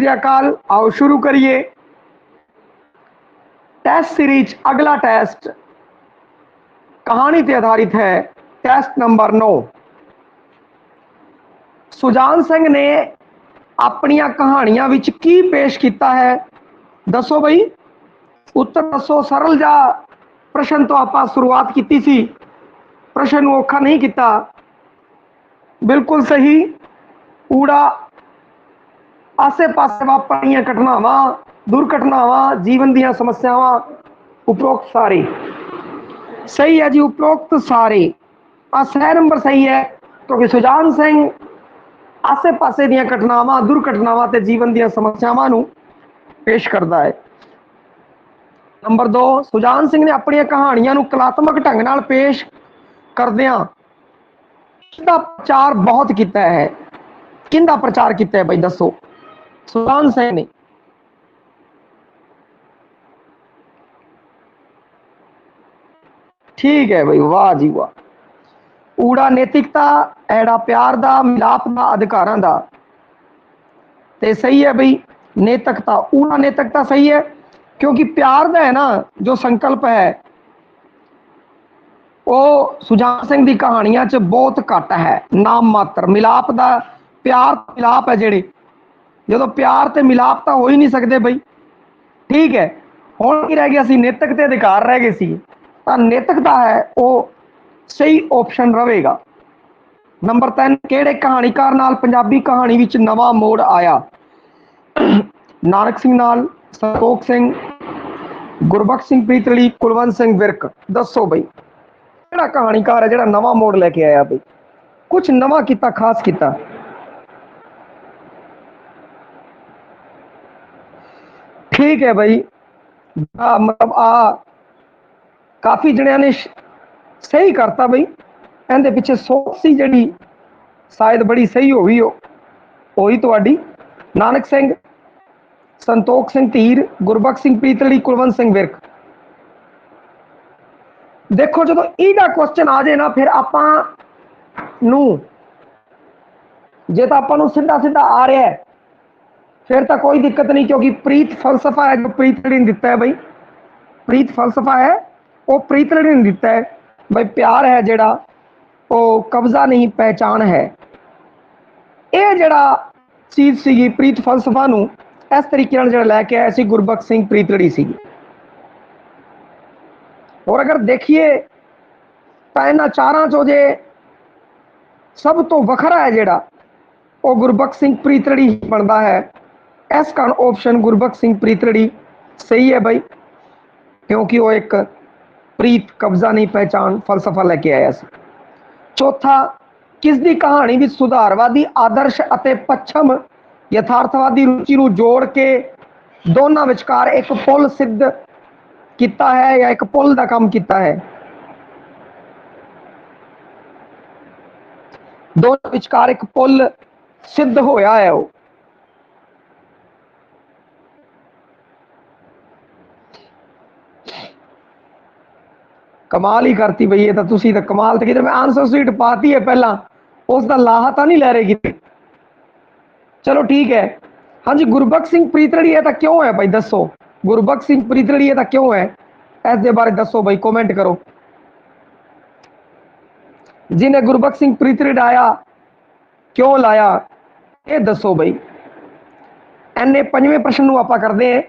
श्री अकाल। आओ शुरू करिए टेस्ट सीरीज। अगला टेस्ट कहानी पर आधारित है। Test number 9। सुजान सिंह ने अपनिया कहानियां विच की पेश किया है, दसो बई। उत्तर दसो। सरल जा प्रश्न तो आप शुरुआत की सी, प्रश्न औखा नहीं किया। बिल्कुल सही। ऊड़ा आसे पासे वापरिया घटनावां, दुर्घटनावां, जीवन दी समस्यावां। उपरोक्त सारे सही है जी। उपरोक्त सारे सह नंबर सही है, क्योंकि सुजान सिंह आसे पासे दी घटनावां, दुर्घटनावां ते जीवन दी समस्यावां नूं पेश करता है। नंबर 2, सुजान सिंह ने अपनी कहानियां नूं कलात्मक ढंग नाल पेश करदियां किहदा प्रचार बहुत किया है। किहदा प्रचार किया है बई, दसो। सुजान सिंह ने। ठीक है बई, वाह जी वाह। ऊड़ा नैतिकता, ऐड़ा प्यार दा, मिलाप दा, अधिकारां दा। ते सही है बई। नैतिकता, ऊड़ा नैतिकता सही है, क्योंकि प्यार दा है ना जो संकल्प है वो सुजान सिंह दी कहानियां च बहुत घट है, नाम मात्र। मिलाप दा, प्यार मिलाप है जेड़े, जो प्यार ते मिलाप तो हो ही नहीं सकते बई। ठीक है, हुण की रह गया सी, नैतिक ते अधिकार रह गए सी। तां नैतिकता है वो सही ऑप्शन रहेगा। नंबर 3, किहड़े कहानीकार नाल पंजाबी कहानी विच नवा मोड़ आया? नानक सिंह नाल, संतोख सिंह, गुरबख्श सिंह प्रीतली, कुलवंत सिंह विरक। दसो बई किहड़ा कहानीकार है जिहड़ा नवा मोड़ लेके आया बई, कुछ नवा किता, खास किता? ठीक है बई। मतलब काफ़ी जणियां ने सही करता बई। इहदे पिछे सोच सी जिहड़ी शायद बड़ी सही होई तुहाडी। नानक सिंह, संतोख सिंह धीर, गुरबख्श सिंह प्रीतली, कुलवंत सिंह विरक। देखो जो ਇਹਦਾ क्वेश्चन आ जाए ना, फिर आपां नूं जे तो आपां नूं सीधा सीधा आ रहा है फिर तो कोई दिक्कत नहीं, क्योंकि प्रीत फलसफा है जो प्रीतली ने दिता है बई। प्रीत फलसफा है वो प्रीतली ने दिता है बई। प्यार है जिहड़ा वो कब्जा नहीं पहचान है। ये जिहड़ा चीज़ सीगी प्रीत फलसफा नूं इस तरीके नाल जिहड़ा लैके आया सी गुरबख्श सिंह प्रीतली सीगी। और अगर देखिए तो इन्हां चारां चों जे सब तो वखरा है जिहड़ा वो गुरबख्श सिंह प्रीतली बनता है। इस कारण ऑप्शन गुरबख्श सिंह प्रीतली सही है बई, क्योंकि वो एक प्रीत कब्जा नहीं पहचान फलसफा लेके आया सी। चौथा, किसदी कहानी विच सुधारवादी आदर्श अते पच्छम यथार्थवादी रुचि नूं जोड़ के दोनों विचकार एक पुल सिद्ध किया है या एक पुल का काम किया है? दोनों विचकार एक पुल सिद्ध होया है वो। कमाल ही करती बई, ये तो तुसी तो कमाल तो किधर। मैं आंसर सीट पाती है पहला, उसका लाहा तो नहीं लै रहे कितने। चलो ठीक है। हाँ जी, गुरबख्श सिंह प्रीतली है तो क्यों है भाई, दसो। गुरबख्श सिंह प्रीतली है तो क्यों है, इसके बारे दसो भाई, कमेंट करो। जिन्हें गुरबख्श सिंह प्रीतली लाया क्यों लाया ये दसो भाई। इन्ने पंजवें प्रश्न नूं आपां करदे हैं।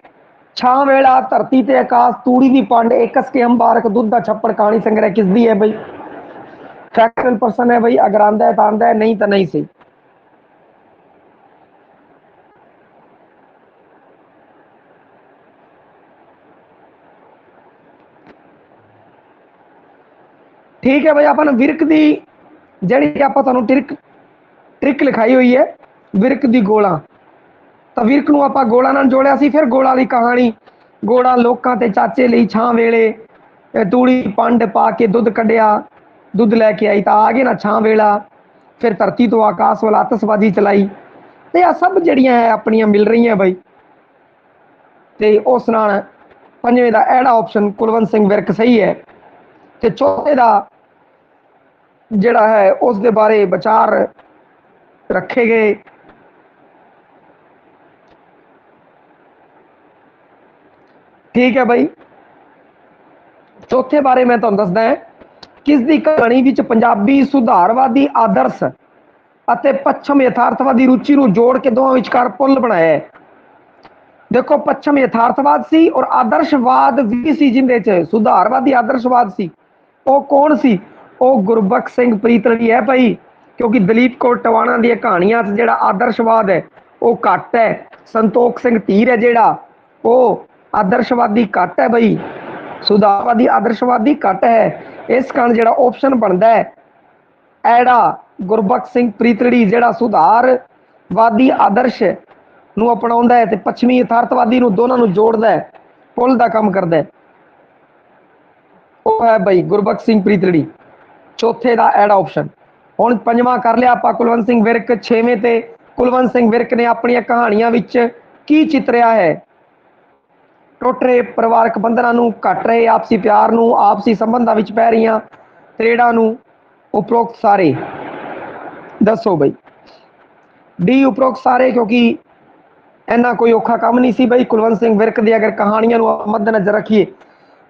छां वेला, धरती ते आकाश, तूड़ी दी पंड, एकस के अंबारक, दुध दा छप्पड़, कहानी संग्रह किसदी है भाई? फैक्चुअल पर्सन है भाई। अगर आंदा है तो आंदा है, नहीं तो नहीं सही। ठीक है भाई। अपन विरक दी जड़ी आप ट्रिक लिखाई हुई है, विरक दी गोला। तो विरक नूं आपां गोला नाल जोड़िया सी। फिर गोला दी कहानी, गोला लोकां ते चाचे लई छां वेले तूड़ी पंड पा के दुध कढ़िया, दुध लैके आई तो आ गए ना छां वेला। फिर धरती तो आकाश वाल आतशबाजी चलाई। तो यह सब जड़ियां है अपनियां मिल रही हैं बई। तो उस नाल पंजवें का एड़ा ऑप्शन कुलवंत सिंह विरक सही है। तो चौथे का जिहड़ा है उस दे बारे विचार रखे गए। ठीक है भाई। चौथे बारे मैं तुहानूं दसदा है, किस दी कहानी विच पंजाबी सुधारवादी आदर्श ਅਤੇ पच्छम यथार्थवादी रुचि ਨੂੰ जोड़ के दोवां विचकार पुल बनाया है। देखो पच्छम यथार्थवाद सी और आदर्शवाद भी सी, जिंदे च सुधारवादी आदर्शवाद सी। वो कौन सी? वो गुरबख्श सिंह प्रीतलड़ी है भाई, क्योंकि दलीप कौर टवाणा दी कहानियां च जिहड़ा आदर्शवाद है वो घट है, संतोख सिंह धीर है जिहड़ा वो आदर्शवादी घट है भाई, सुधारवादी आदर्शवादी घट है। इस कारण जिहड़ा ऑप्शन बनता है एड़ा गुरबख्श सिंह प्रीतलड़ी जिहड़ा सुधारवादी आदर्श ਨੂੰ अपनाउंदा है ते पश्चिमी यथार्थवादी ਨੂੰ दोनों ਨੂੰ जोड़दा है, पुल ਦਾ काम करदा है। ਉਹ है भाई गुरबख्श सिंह प्रीतलड़ी, चौथे ਦਾ ਐੜਾ ऑप्शन। ਹੁਣ ਪੰਜਵਾਂ ਕਰ ਲਿਆ ਆਪਾਂ ਕੁਲਵੰਤ ਸਿੰਘ ਵਿਰਕ। ਛੇਵੇਂ ਤੇ ਕੁਲਵੰਤ ਸਿੰਘ ਵਿਰਕ ਨੇ ਆਪਣੀਆਂ ਕਹਾਣੀਆਂ ਵਿੱਚ ਕੀ ਚਿਤਰਿਆ ਹੈ? ਟੁੱਟ ਰਹੇ ਪਰਿਵਾਰਕ ਬੰਧਨਾਂ ਨੂੰ, ਘਟ ਰਹੇ ਆਪਸੀ ਪਿਆਰ ਨੂੰ, ਆਪਸੀ ਸੰਬੰਧਾਂ ਵਿੱਚ ਪੈ ਰਹੀਆਂ ਤਰੇੜਾਂ ਨੂੰ, ਉਪਰੋਕਤ ਸਾਰੇ। ਦੱਸੋ ਬਈ। ਡੀ ਉਪਰੋਕਤ ਸਾਰੇ, ਕਿਉਂਕਿ इन्ना कोई औखा काम नहीं सी बई। कुलवंत सिंह विरक दी अगर कहानियां मद्देनजर रखिए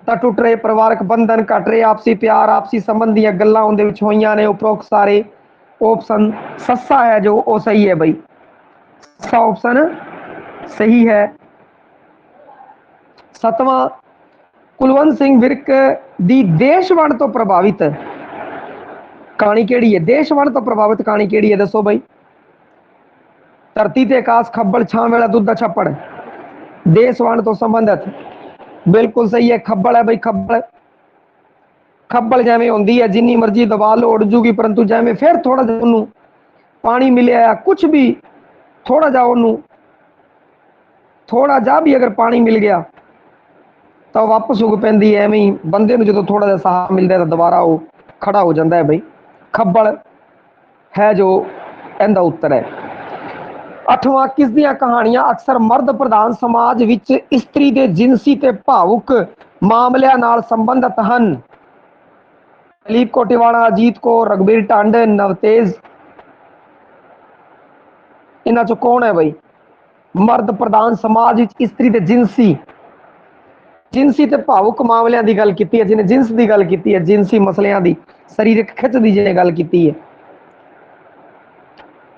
तो टुट रहे परिवारक बंधन, घट रहे आपसी प्यार, आपसी संबंध दी गल्लां उहदे विच होईयां ने। उपरोक्त सारे ऑप्शन सस्सा है जो वो सही है बई, सस्सा ऑप्शन सही है। सतवां, कुलवंत सिंह विरक दी देश वंड तो प्रभावित कहानी केड़ी है? देश वंड तो प्रभावित कहानी केड़ी है? दसो बई। धरती ते आकाश, खब्बल छां वेला दुध दा छप्पड़, देश वंड तो संबंधित। बिल्कुल सही है, खब्बल है भाई। खब्बल खब्बल जिवें होंदी है जिन्नी मर्जी दबा लो उड़ जूगी, परंतु जिवें फिर थोड़ा जिहा उहनूं पानी मिलिया, कुछ भी थोड़ा जिहा उहनूं थोड़ा जिहा भी अगर पानी मिल गया तो वापस उग पैंदी है। एवें ही बंदे नूं जदों थोड़ा जिहा सहारा मिलदा है तो दोबारा वो खड़ा हो जाता है भाई। खब्बल है जो इहदा उत्तर है। अठवां, किस दियां कहानियां अक्सर मर्द प्रधान समाज विच इस्त्री दे जिनसी ते भावुक मामलिਆਂ नाल संबंधित हन? दलीप कौर टिवाणा, अजीत कौर, रघुबीर टंड, नवतेज। इन्हां चों कौन है भाई? मर्द प्रधान समाज विच इस्त्री दे जिनसी ते भावुक मामलिਆਂ ਦੀ ਗੱਲ ਕੀਤੀ है, जिन्हें जिनस ਦੀ ਗੱਲ ਕੀਤੀ है, जिनसी मसलिਆਂ ਦੀ, सरीरक खिच ਦੀ जिन्हें ਗੱਲ ਕੀਤੀ है।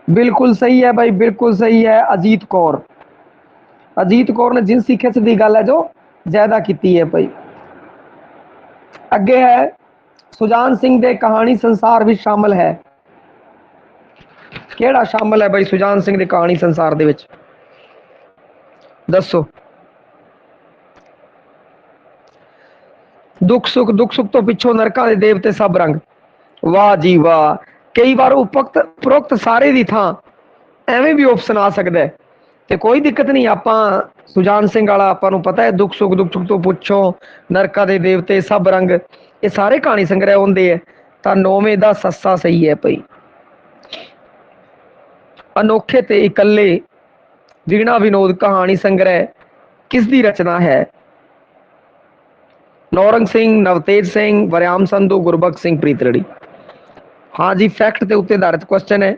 बिल्कुल सही है भाई, बिल्कुल सही है। अजीत कौर, अजीत कौर ने जिनसी खिच की गल है जो ज्यादा की है भाई। अगे है, सुजान सिंह दे कहानी संसार भी शामिल है। केड़ा शामिल है भाई सुजान सिंह दे कहानी संसार दे विच? दसो। दुख सुख तो पिछों नरकां दे देवते सब रंग। वाह जी वाह। कई बार उपरोक्त सारे की थां एवें भी ऑप्शन आ सकता है तो कोई दिक्कत नहीं। आपां सुजान सिंह वाला आपां नूं पता है, दुख सुख तो पुछो नरका दे देवते सब रंग, ये सारे कहानी संग्रह होंदे है। तां नौवें दा सस्सा सही है भाई। अनोखे ते इकल्ले वीणा विनोद कहानी संग्रह किस दी रचना है? नौरंग सिंह, नवतेज सिंह, वरयाम संधू, गुरबख्श सिंह प्रीतलड़ी। हाँ जी, फैक्ट के उत्ते आधारित क्वेश्चन है।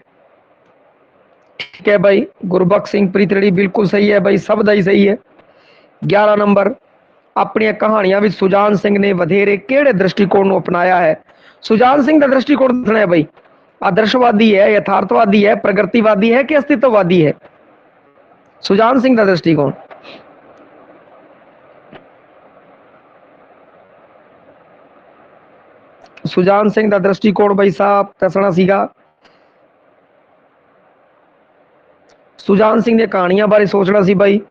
ठीक है भाई, गुरबख्श सिंह प्रीतलड़ी बिल्कुल सही है भाई, सब दा ही सही है। 11 नंबर, अपनी कहानियां विच सुजान सिंह ने वधेरे केड़े दृष्टिकोण नूं अपनाया है? सुजान सिंह का दृष्टिकोण दसना है भाई। आदर्शवादी है, यथार्थवादी है, प्रगतिवादी है कि अस्तित्ववादी है? सुजान सिंह का दृष्टिकोण सुजान सिंह का दृष्टिकोण भाई साहब दसना सीगा। सुजान सिंह दी कहानियां बारे सोचना सी भाई,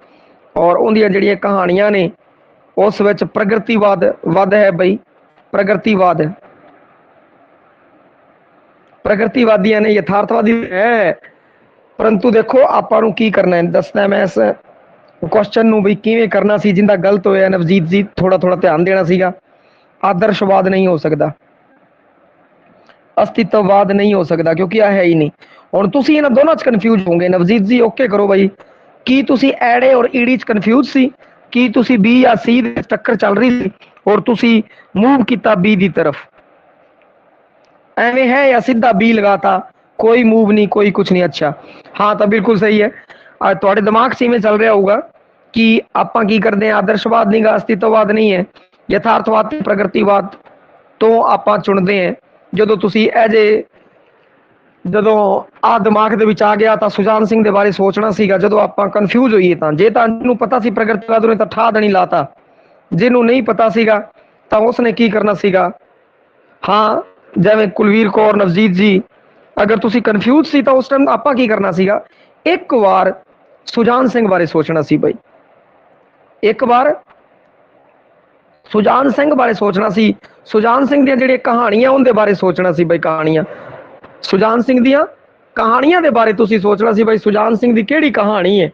और उनदियां जिहड़ियां कहानियां ने उस विच प्रगतिवाद वध है भाई। प्रगतिवादियां ने यथार्थवादी है, परंतु देखो आपां नूं की करना है दसना मैं इस क्वेश्चन नूं भी किवें करना सी। जिंदा गलत होया नवजीत जी थोड़ा थोड़ा ध्यान देना सीगा। आदर्शवाद नहीं हो सकता, अस्तित्ववाद नहीं हो सकता, क्योंकि यह है ही नहीं। हुण तुसीं इन्हां दोनों च कन्फ्यूज होंगे। नवजीत जी ओके करो भाई, की तुसीं एड़े और ईड़ी च कन्फ्यूज सी? की तुसीं बी या सी दे टक्कर चल रही थी और तुसीं मूव किया बी की तरफ? एवें है या सीधा बी लगाता, कोई मूव नहीं, कोई कुछ नहीं? अच्छा हाँ, तो बिल्कुल सही है। आज थोड़े दिमाग से इवें चल रहा होगा कि ਆਪਾਂ ਕੀ ਕਰਦੇ ਹਾਂ, ਆਦਰਸ਼ਵਾਦ ਨਹੀਂ ਗਾ, ਅਸਤਿਤਵਵਾਦ ਨਹੀਂ ਹੈ, ਯਥਾਰਥਵਾਦ ਤੇ ਪ੍ਰਗਤੀਵਾਦ ਤੋਂ ਆਪਾਂ ਚੁਣਦੇ ਹਾਂ। ਜਦੋਂ ਤੁਸੀਂ ਇਹ ਜੇ ਜਦੋਂ ਆ ਦਿਮਾਗ ਦੇ ਵਿੱਚ ਆ ਗਿਆ ਤਾਂ ਸੁਜਾਨ ਸਿੰਘ ਦੇ ਬਾਰੇ ਸੋਚਣਾ ਸੀਗਾ। ਜਦੋਂ ਆਪਾਂ ਕਨਫਿਊਜ਼ ਹੋਈਏ ਤਾਂ ਜੇ ਤਾਂ ਜਿਹਨੂੰ ਪਤਾ ਸੀ ਪ੍ਰਗਤੀਵਾਦ ਉਹਨੇ ਤਾਂ ਠਾ ਦੇਣੀ ਲਾਤਾ, ਜਿਹਨੂੰ ਨਹੀਂ ਪਤਾ ਸੀਗਾ ਤਾਂ ਉਸਨੇ ਕੀ ਕਰਨਾ ਸੀਗਾ। ਹਾਂ, ਜਿਵੇਂ ਕੁਲਵੀਰ ਕੌਰ, ਨਵਜੀਤ ਜੀ, ਅਗਰ ਤੁਸੀਂ ਕਨਫਿਊਜ਼ ਸੀ ਤਾਂ ਉਸ ਟਾਈਮ ਆਪਾਂ ਕੀ ਕਰਨਾ ਸੀਗਾ, ਇੱਕ ਵਾਰ ਸੁਜਾਨ ਸਿੰਘ ਬਾਰੇ ਸੋਚਣਾ ਸੀ ਬਈ, ਇੱਕ ਵਾਰ ਸੁਜਾਨ ਸਿੰਘ ਬਾਰੇ ਸੋਚਣਾ ਸੀ। ਸੁਜਾਨ ਸਿੰਘ ਦੀਆਂ ਜਿਹੜੀਆਂ ਕਹਾਣੀਆਂ ਉਹਦੇ ਬਾਰੇ ਸੋਚਣਾ ਸੀ ਬਈ, ਕਹਾਣੀਆਂ ਸੁਜਾਨ ਸਿੰਘ ਦੀਆਂ ਕਹਾਣੀਆਂ ਦੇ ਬਾਰੇ ਤੁਸੀਂ ਸੋਚਣਾ ਸੀ ਬਈ ਸੁਜਾਨ ਸਿੰਘ ਦੀ ਕਿਹੜੀ ਕਹਾਣੀ ਹੈ।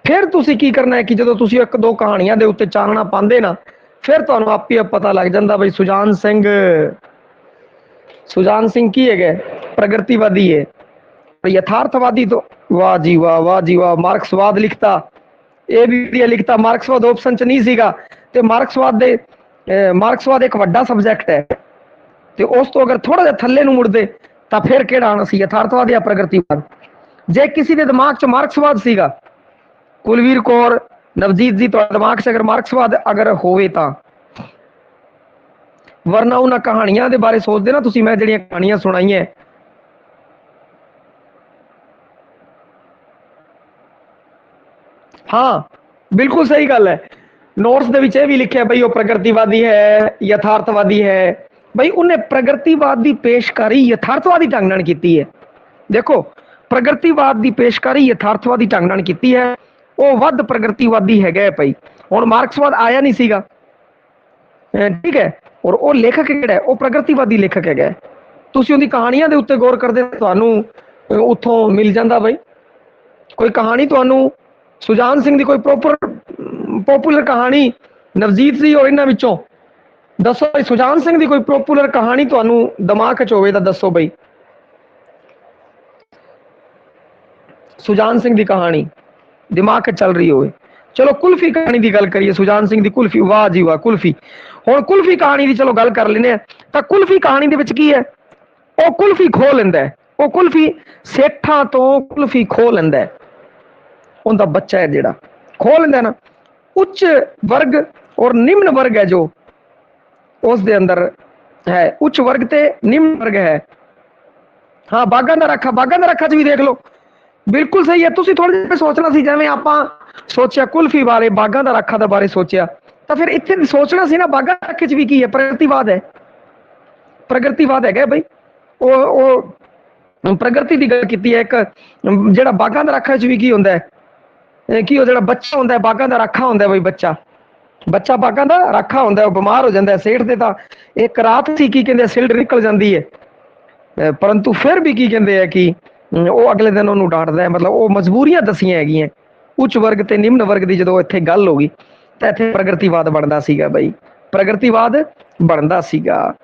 ਫਿਰ ਤੁਸੀਂ ਕੀ ਕਰਨਾ ਹੈ ਕਿ ਜਦੋਂ ਤੁਸੀਂ ਇੱਕ ਦੋ ਕਹਾਣੀਆਂ ਦੇ ਉੱਤੇ ਚਾਨਣਾ ਪਾਉਂਦੇ ਨਾ, ਫਿਰ ਤੁਹਾਨੂੰ ਆਪੇ ਪਤਾ ਲੱਗ ਜਾਂਦਾ ਬਈ ਸੁਜਾਨ ਸਿੰਘ ਕੀ ਹੈਗਾ, ਪ੍ਰਗਤੀਵਾਦੀ ਹੈ, ਯਥਾਰਥਵਾਦੀ ਤੋਂ ਵਾਹ ਜੀ ਵਾਹ, ਵਾਹ ਜੀ ਵਾਹ। ਮਾਰਕਸਵਾਦ ਲਿਖਤਾ, ਇਹ ਵੀ ਵਧੀਆ ਲਿਖਤਾ। ਮਾਰਕਸਵਾਦ ਆਪਸ਼ਨ ਚ ਨਹੀਂ ਸੀਗਾ ਤੇ ਮਾਰਕਸਵਾਦ ਇੱਕ ਵੱਡਾ ਸਬਜੈਕਟ ਹੈ ਤੇ ਉਸ ਤੋਂ ਅਗਰ ਥੋੜਾ ਜਿਹਾ ਥੱਲੇ ਨੂੰ ਮੁੜਦੇ ਤਾਂ ਫਿਰ ਕਿਹੜਾ ਆਣਾ ਸੀ, ਯਥਾਰਥਵਾਦ ਜਾਂ ਪ੍ਰਗਤੀਵਾਦ। ਜੇ ਕਿਸੇ ਦੇ ਦਿਮਾਗ ਚ ਮਾਰਕਸਵਾਦ ਸੀਗਾ, ਕੁਲਵੀਰ ਕੌਰ, ਨਵਜੀਤ ਜੀ, ਤੁਹਾਡੇ ਦਿਮਾਗ ਚ ਅਗਰ ਮਾਰਕਸਵਾਦ ਅਗਰ ਹੋਵੇ ਤਾਂ, ਵਰਨਾ ਉਹਨਾਂ ਕਹਾਣੀਆਂ ਦੇ ਬਾਰੇ ਸੋਚਦੇ ਨਾ ਤੁਸੀਂ, ਮੈਂ ਜਿਹੜੀਆਂ ਕਹਾਣੀਆਂ ਸੁਣਾਈਆਂ, ਹਾਂ ਬਿਲਕੁਲ ਸਹੀ ਗੱਲ ਹੈ। ਨੋਟਸ ਦੇ ਵਿੱਚ ਇਹ ਵੀ ਲਿਖਿਆ ਬਈ ਉਹ ਪ੍ਰਗਤੀਵਾਦੀ ਹੈ, ਯਥਾਰਥਵਾਦੀ ਹੈ। ਬਈ ਉਹਨੇ ਪ੍ਰਗਤੀਵਾਦ ਦੀ ਪੇਸ਼ਕਾਰੀ ਯਥਾਰਥਵਾਦੀ ਢੰਗ ਨਾਲ ਕੀਤੀ ਹੈ। ਦੇਖੋ, ਪ੍ਰਗਤੀਵਾਦ ਦੀ ਪੇਸ਼ਕਾਰੀ ਯਥਾਰਥਵਾਦੀ ਢੰਗ ਨਾਲ ਕੀਤੀ ਹੈ, ਉਹ ਵੱਧ ਪ੍ਰਗਤੀਵਾਦੀ ਹੈਗਾ ਭਾਈ। ਹੁਣ ਮਾਰਕਸਵਾਦ ਆਇਆ ਨਹੀਂ ਸੀਗਾ, ਠੀਕ ਹੈ, ਔਰ ਉਹ ਲੇਖਕ ਕਿਹੜਾ, ਉਹ ਪ੍ਰਗਤੀਵਾਦੀ ਲੇਖਕ ਹੈਗਾ। ਤੁਸੀਂ ਉਹਦੀ ਕਹਾਣੀਆਂ ਦੇ ਉੱਤੇ ਗੌਰ ਕਰਦੇ ਤੁਹਾਨੂੰ ਉੱਥੋਂ ਮਿਲ ਜਾਂਦਾ ਬਈ ਕੋਈ ਕਹਾਣੀ। ਤੁਹਾਨੂੰ ਸੁਜਾਨ ਸਿੰਘ ਦੀ ਕੋਈ ਪੋਪੂਲਰ ਕਹਾਣੀ, ਨਵਜੀਤ ਜੀ ਔਰ ਇਹਨਾਂ ਵਿੱਚੋਂ ਦੱਸੋ ਬਈ, ਸੁਜਾਨ ਸਿੰਘ ਦੀ ਕੋਈ ਪੋਪੂਲਰ ਕਹਾਣੀ ਤੁਹਾਨੂੰ ਦਿਮਾਗ 'ਚ ਹੋਵੇ ਤਾਂ ਦੱਸੋ ਬਈ। ਸੁਜਾਨ ਸਿੰਘ ਦੀ ਕਹਾਣੀ ਦਿਮਾਗ 'ਚ ਚੱਲ ਰਹੀ ਹੋਵੇ। ਚਲੋ ਕੁਲਫੀ ਕਹਾਣੀ ਦੀ ਗੱਲ ਕਰੀਏ, ਸੁਜਾਨ ਸਿੰਘ ਦੀ ਕੁਲਫੀ, ਵਾਹ ਜੀ ਵਾਹ ਕੁਲਫੀ। ਹੁਣ ਕੁਲਫੀ ਕਹਾਣੀ ਦੀ ਚਲੋ ਗੱਲ ਕਰ ਲੈਂਦੇ ਆ। ਤਾਂ ਕੁਲਫੀ ਕਹਾਣੀ ਦੇ ਵਿੱਚ ਕੀ ਹੈ, ਉਹ ਕੁਲਫੀ ਖੋਹ ਲੈਂਦਾ ਹੈ, ਉਹ ਕੁਲਫੀ ਸੇਠਾਂ ਤੋਂ ਕੁਲਫੀ ਖੋਹ ਲੈਂਦਾ ਹੈ। ਉਹਦਾ ਬੱਚਾ ਹੈ ਜਿਹੜਾ ਖੋਹ ਲੈਂਦਾ ਨਾ, ਉੱਚ ਵਰਗ ਔਰ ਨਿम्न ਵਰਗ ਹੈ ਜੋ ਉਸ ਦੇ ਅੰਦਰ ਹੈ, ਉੱਚ ਵਰਗ ਤੇ ਨਿम्न ਵਰਗ ਹੈ। ਹਾਂ, ਬਾਗਾਂ ਦਾ ਰਾਖਾ 'ਚ ਵੀ ਦੇਖ ਲਓ, ਬਿਲਕੁਲ ਸਹੀ ਹੈ। ਤੁਸੀਂ ਥੋੜਾ ਜਿਹਾ ਸੋਚਣਾ ਸੀ, ਜਿਵੇਂ ਆਪਾਂ ਸੋਚਿਆ ਕੁਲਫੀ ਬਾਰੇ, ਬਾਗਾਂ ਦਾ ਰਾਖਾ ਦਾ ਬਾਰੇ ਸੋਚਿਆ, ਤਾਂ ਫਿਰ ਇੱਥੇ ਸੋਚਣਾ ਸੀ ਨਾ ਬਾਗਾਂ ਦਾ ਰਾਖੇ 'ਚ ਵੀ ਕੀ ਹੈ, ਪ੍ਰਗਤੀਵਾਦ ਹੈ। ਪ੍ਰਗਤੀਵਾਦ ਹੈਗਾ ਬਈ, ਉਹ ਪ੍ਰਗਤੀ ਦੀ ਗੱਲ ਕੀਤੀ ਹੈ। ਇੱਕ ਜਿਹੜਾ ਬਾਗਾਂ ਦਾ ਰਾਖਾ 'ਚ ਵੀ ਕੀ ਹੁੰਦਾ ਹੈ, ਕੀ ਉਹ ਜਿਹੜਾ ਬੱਚਾ ਹੁੰਦਾ ਬਾਗਾਂ ਦਾ ਰਾਖਾ ਹੁੰਦਾ ਬਈ, ਬੱਚਾ ਬਾਗਾਂ ਦਾ ਰਾਖਾ ਹੁੰਦਾ, ਉਹ ਬਿਮਾਰ ਹੋ ਜਾਂਦਾ ਸੇਠ ਦੇ। ਤਾਂ ਇੱਕ ਰਾਤ ਸੀ, ਕੀ ਕਹਿੰਦੇ, ਸਿਲਡ ਨਿਕਲ ਜਾਂਦੀ ਹੈ, ਪਰੰਤੂ ਫਿਰ ਵੀ ਕੀ ਕਹਿੰਦੇ ਆ ਕਿ ਉਹ ਅਗਲੇ ਦਿਨ ਉਹਨੂੰ ਡਾਂਟਦਾ ਹੈ। ਮਤਲਬ ਉਹ ਮਜਬੂਰੀਆਂ ਦਸੀਆਂ ਹੈਗੀਆਂ ਉੱਚ ਵਰਗ ਤੇ ਨਿम्न ਵਰਗ ਦੀ। ਜਦੋਂ ਇੱਥੇ ਗੱਲ ਹੋ ਗਈ ਤਾਂ ਇੱਥੇ ਪ੍ਰਗਤੀਵਾਦ ਬਣਦਾ ਸੀਗਾ ਬਈ, ਪ੍ਰਗਤੀਵਾਦ ਬਣਦਾ ਸੀਗਾ।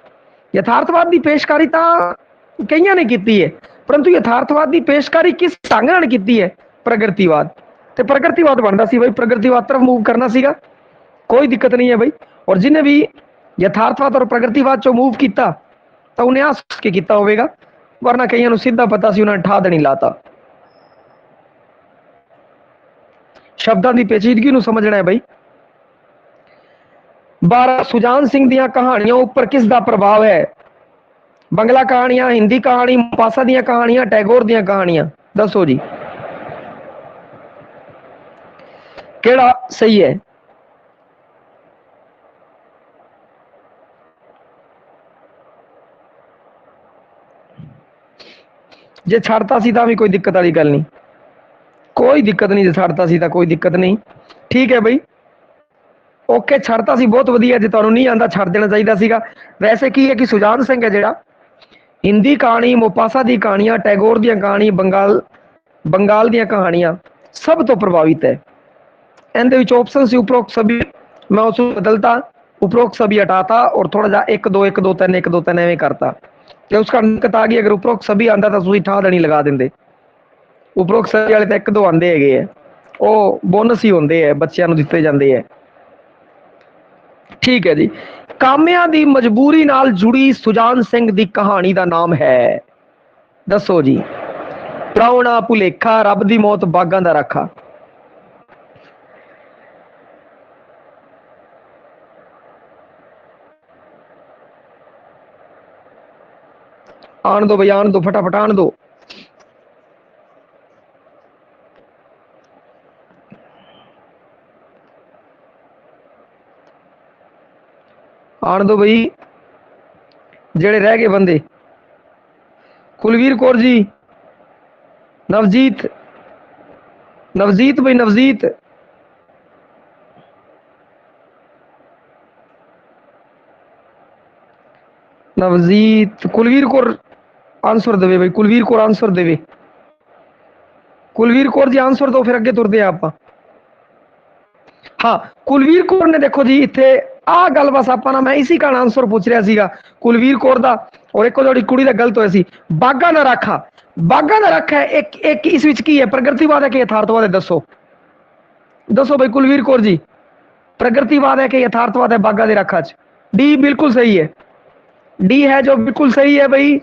ਯਥਾਰਥਵਾਦ ਦੀ ਪੇਸ਼ਕਾਰੀ ਤਾਂ ਕਈਆਂ ਨੇ ਕੀਤੀ ਹੈ, ਪਰੰਤੂ ਯਥਾਰਥਵਾਦ ਦੀ ਪੇਸ਼ਕਾਰੀ ਕਿਸ ਢੰਗ ਨਾਲ ਕੀਤੀ ਹੈ, ਪ੍ਰਗਤੀਵਾਦ। ਤੇ ਪ੍ਰਗਤੀਵਾਦ ਬਣਦਾ ਸੀ ਬਈ, ਪ੍ਰਗਤੀਵਾਦ ਤਰਫ ਮੂਵ ਕਰਨਾ ਸੀਗਾ, ਕੋਈ ਦਿੱਕਤ ਨਹੀਂ ਹੈ ਬਈ। ਔਰ ਜਿਹਨੇ ਵੀ ਯਥਾਰਥਵਾਦ ਔਰ ਪ੍ਰਗਤੀਵਾਦ ਚੋਂ ਮੂਵ ਕੀਤਾ ਤਾਂ ਉਹਨੇ ਆ ਸੋਚ ਕੇ ਕੀਤਾ ਹੋਵੇਗਾ, ਵਰਨਾ ਕਈਆਂ ਨੂੰ ਸਿੱਧਾ ਪਤਾ ਸੀ, ਉਹਨਾਂ ਨੇ ਠਾ ਦੇਣੀ ਲਾਤਾ। ਸ਼ਬਦਾਂ ਦੀ ਪੇਚੀਦਗੀ ਨੂੰ ਸਮਝਣਾ ਹੈ ਬਈ। 12 ਸੁਜਾਨ ਸਿੰਘ ਦੀਆਂ ਕਹਾਣੀਆਂ ਉੱਪਰ ਕਿਸ ਦਾ ਪ੍ਰਭਾਵ ਹੈ? ਬੰਗਲਾ ਕਹਾਣੀਆਂ, ਹਿੰਦੀ ਕਹਾਣੀ, ਮੋਪਾਸਾ ਦੀਆਂ ਕਹਾਣੀਆਂ, ਟੈਗੋਰ ਦੀਆਂ ਕਹਾਣੀਆਂ, ਦੱਸੋ ਜੀ ਕਿਹੜਾ ਸਹੀ ਹੈ? ਜੇ ਛੱਡਤਾ ਸੀ ਤਾਂ ਵੀ ਕੋਈ ਦਿੱਕਤ ਵਾਲੀ ਗੱਲ ਨਹੀਂ, ਕੋਈ ਦਿੱਕਤ ਨਹੀਂ। ਜੇ ਛੱਡਤਾ ਸੀ ਤਾਂ ਕੋਈ ਦਿੱਕਤ ਨਹੀਂ, ਠੀਕ ਹੈ ਬਈ, ਓਕੇ। ਛੱਡਤਾ ਸੀ, ਬਹੁਤ ਵਧੀਆ। ਜੇ ਤੁਹਾਨੂੰ ਨਹੀਂ ਆਉਂਦਾ ਛੱਡ ਦੇਣਾ ਚਾਹੀਦਾ ਸੀਗਾ। ਵੈਸੇ ਕੀ ਹੈ ਕਿ ਸੁਜਾਨ ਸਿੰਘ ਹੈ ਜਿਹੜਾ ਹਿੰਦੀ ਕਹਾਣੀ, ਮੋਪਾਸਾ ਦੀ ਕਹਾਣੀਆਂ, ਟੈਗੋਰ ਦੀਆਂ ਕਹਾਣੀ, ਬੰਗਾਲ ਦੀਆਂ ਕਹਾਣੀਆਂ ਸਭ ਤੋਂ ਪ੍ਰਭਾਵਿਤ ਹੈ। ਇਹਦੇ ਵਿੱਚ ਆਪਸ਼ਨ ਸੀ उपरोक्त सभी, मैं उसको बदलता, उपरोक्त सभी हटाता और थोड़ा जा 1 2 1 2 3 1 2 3 ਐਵੇਂ ਕਰਤਾ ਤੇ ਉਸका ਦਿੱਕਤ ਆ ਗਈ। ਅਗਰ उपरोक्त सभी ਆਂਦਾ ਤਾਂ ਤੁਸੀਂ ਠਾਹ ਦੇਣੀ ਲਗਾ ਦਿੰਦੇ। उपरोक्त सभी ਵਾਲੇ ਤਾਂ 1 2 ਆਂਦੇ ਹੈਗੇ ਆ, ਉਹ ਬੋਨਸ ਹੀ ਹੁੰਦੇ ਆ, ਬੱਚਿਆਂ ਨੂੰ ਦਿੱਤੇ ਜਾਂਦੇ ਆ, ਠੀਕ ਹੈ ਜੀ। ਕਾਮਿਆਂ ਦੀ ਮਜਬੂਰੀ ਨਾਲ ਜੁੜੀ ਸੁਜਾਨ ਸਿੰਘ ਦੀ ਕਹਾਣੀ ਦਾ ਨਾਮ ਹੈ, ਦੱਸੋ ਜੀ। ਪ੍ਰਾਹੁਣਾ, ਭੁਲੇਖਾ, ਰੱਬ ਦੀ ਮੌਤ, ਬਾਗਾਂ ਦਾ ਰਾਖਾ। आन दो भाई, आन दो, फटाफट आन दो। आन दो भाई, जेड़े रह गए बंदे। कुलवीर कौर जी, नवजीत, नवजीत भाई, नवजीत। नवजीत, कुलवीर कौर आंसर देवे भाई, कुलवीर कौर आंसर देवे। कुलवीर कौर जी आंसर दो, फिर अगे तुरते हैं आप। हाँ, कुलवीर कौर ने देखो जी इत्थे आ गल बस आप ना, मैं इसी का आंसर पूछ रहा सीगा कुलवीर कौर दा। और एक जोड़ी कुड़ी दा गलत होया सी। बागा दा राखा, बागा दा राखा है एक एक इस विच की है, प्रगतिवाद है कि यथार्थवाद है? दसो दसो भाई कुलवीर कौर जी, प्रगतिवाद है कि यथार्थवाद है बागा दे राखा च? डी बिल्कुल सही है, डी है जो बिल्कुल सही है भाई।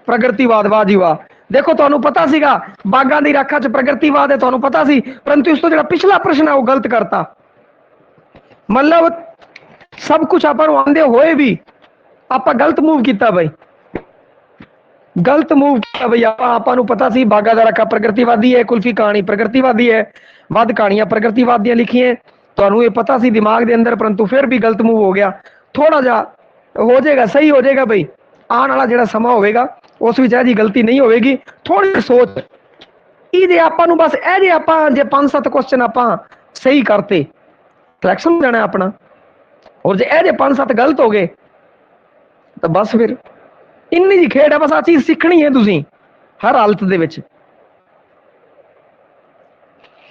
प्रगतिवाद, वाह जी वाह। देखो ਤੁਹਾਨੂੰ पता ਸੀਗਾ ਬਾਗਾਂ ਦੀ ਰਾਖਾ ਚ ਪ੍ਰਗतिवाद है, ਤੁਹਾਨੂੰ पता सी, परंतु ਇਸ ਤੋਂ ਜਿਹੜਾ ਪਿਛਲਾ ਪ੍ਰਸ਼ਨ ਹੈ ਉਹ ਗਲਤ ਕਰਤਾ। मतलब सब कुछ ਆਪਾਂ ਨੂੰ ਆਂਦੇ ਹੋਏ ਵੀ ਆਪਾਂ ਗਲਤ मूव ਕੀਤਾ भाई, गलत मूव किया भाई। ਆਪਾਂ ਨੂੰ पता सी ਬਾਗਾ ਦਾ ਰਾਖਾ प्रगतिवादी है, कुल्फी कहानी प्रगतिवादी है, ਵੱਧ कहानियां प्रगतिवाद ਦੀਆਂ लिखी ਤੁਹਾਨੂੰ ਇਹ पता सी दिमाग ਦੇ अंदर, परंतु फिर भी गलत मूव हो गया। थोड़ा जा हो जाएगा, सही हो जाएगा भाई। आने वाला ਜਿਹੜਾ ਸਮਾਂ ਹੋਵੇਗਾ ਉਸ ਵਿੱਚ ਇਹ ਜੀ ਗਲਤੀ ਨਹੀਂ ਹੋਵੇਗੀ। ਥੋੜੀ ਸੋਚ ਇਹ ਜੇ ਆਪਾਂ ਨੂੰ ਬਸ ਇਹ ਜੇ ਆਪਾਂ ਜੇ 5-7 ਕੁਐਸਚਨ ਆਪਾਂ ਸਹੀ ਕਰਤੇ ਸਿਲੈਕਸ਼ਨ ਹੋ ਜਾਣਾ ਆਪਣਾ, और जे ਇਹ ਜੇ 5-7 ਗਲਤ ਹੋ ਗਏ ਤਾਂ ਬਸ ਫਿਰ ਇੰਨੀ ਜੀ ਖੇਡ ਹੈ। ਬਸ ਆ ਚੀਜ਼ ਸਿੱਖਣੀ ਹੈ ਤੁਸੀਂ ਹਰ ਹਾਲਤ ਦੇ ਵਿੱਚ।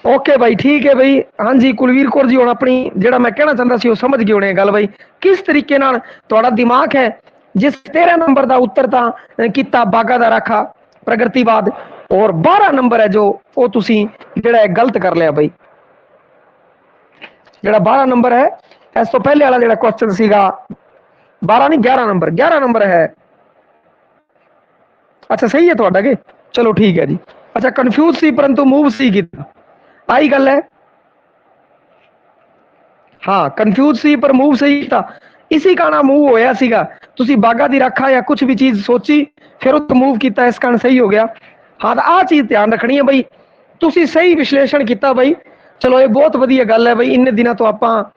ओके भाई, ठीक है भाई। हाँ जी कुलवीर कौर जी, हुण अपनी जिहड़ा मैं कहना चाहता सी वो समझ गए होने गल भाई, किस तरीके नाल तुहाडा दिमाग है। जिस 13 नंबर का उत्तर तां कीता बागा दा राखा प्रगतिवाद, और 12 नंबर है जो वो तुसी जिहड़ा गलत कर लिया भाई। जिहड़ा 12 नंबर है इस तो पहले वाला जिहड़ा क्वेश्चन सीगा 12 नहीं 11 नंबर, 11 नंबर है। अच्छा सही है तुहाडा के, चलो ठीक है जी। अच्छा कन्फ्यूज सी परंतु मूव सी कीता, आई गल है। हाँ कन्फ्यूज सी पर मूव सही था, इसी कारण मूव होया सीगा। तुसी बागा दी राखा या कुछ भी चीज सोची फिर उस मूव किया, इस कारण सही हो गया। हाँ तो आ चीज ध्यान रखनी है भाई, तुसी सही विश्लेषण किया भाई। चलो ये बहुत वधिया गल है भाई, इन्ने दिनों तो आप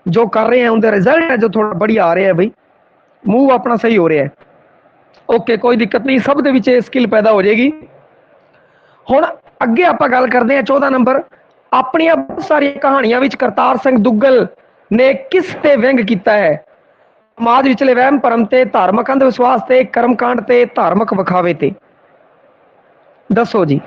जो कर रहे हैं उनके रिजल्ट है जो थोड़ा बढ़िया आ रहे हैं भाई, मूव अपना सही हो रहा है। ओके कोई दिक्कत नहीं, सब दे स्किल पैदा हो जाएगी। हुण अगे आप गल करते हैं 14 नंबर। अपनी बहुत सारी कहानियां विच करतार सिंह दुग्गल ने किस ते व्यंग किया है? समाज विचले वहम भरम ते, धार्मिक अंध विश्वास ते, कर्मकांड ते, धार्मिक विखावे ते। दसो जी।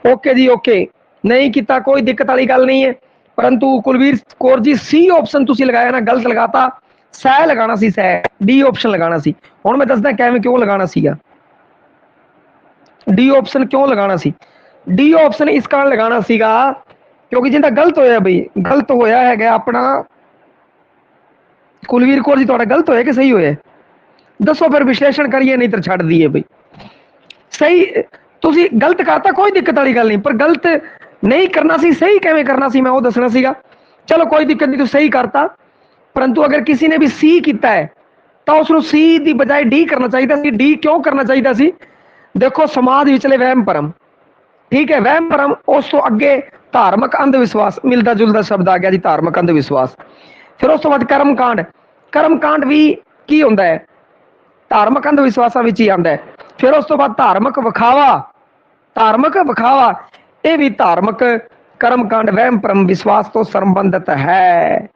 ओके जी ओके, नहीं किया कोई दिक्कत वाली गल नहीं है, परंतु कुलवीर कौर जी सी ऑप्शन तुसी लगाया ना गलत लगाता। सै लगाना सी, सै डी ऑप्शन लगाना सी। हुण मैं दसदा किवें क्यों लगाना सीगा। डी ऑप्शन क्यों लगाना सी? डी ऑप्शन इस कारण लगाना सीगा क्योंकि जिंदा गलत होया भाई, गलत होया है अपना कुलवीर कौर जी, तुहाडा गलत होया कि सही होया? दसो फिर विश्लेषण करिए, नहीं तो छड्ड दीए भाई। सही तुसी गलत करता, कोई दिक्कत वाली गल नहीं, पर गलत नहीं करना सी, सही किवें करना सी मैं वो दसना सीगा। चलो कोई दिक्कत नहीं, तू सही करता, परंतु अगर किसी ने भी सी किया है तो उसको सी की बजाय डी करना चाहिए। डी क्यों करना चाहिए सी? देखो समाज विचले वहम भरम, ठीक है, वहम भरम, उस तो अगे धार्मिक अंधविश्वास, मिलता जुलता शब्द आ गया जी धार्मिक अंधविश्वास। फिर उस तो बाद कर्मकांड, कर्मकांड भी की होंदा है धार्मिक अंधविश्वासां विच ही आंदा है। फिर उस तो बाद धार्मिक विखावा, धार्मिक विखावा ये भी धार्मिक कर्मकांड वहम भरम विश्वास तो संबंधित है।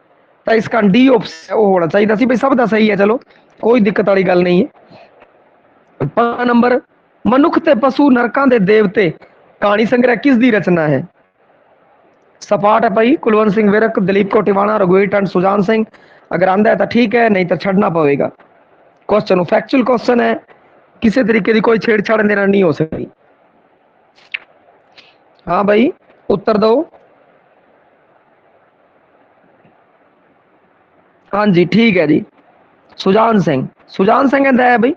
तो इसका डी ऑप्शन होना चाहिए सी भाई, सब दा सही है। चलो कोई दिक्कत वाली गल नहीं है। 5 नंबर, मनुख ते पशु नरकां दे देवते कहानी संग्रह किस दी रचना है? सपाट है भाई, कुलवंत सिंह विरक, दलीप कौर टिवाणा, रघुवीर टंड, सुजान सिंह। अगर आंदा है तो ठीक है, नहीं तो छड़ना पवेगा। क्वेश्चन फैक्चुअल क्वेश्चन है, किसी तरीके की कोई छेड़छाड़ देना नहीं हो सकती। हाँ भाई उत्तर दो। हाँ जी ठीक है जी, सुजान सिंह। सुजान सिंह कहता है बई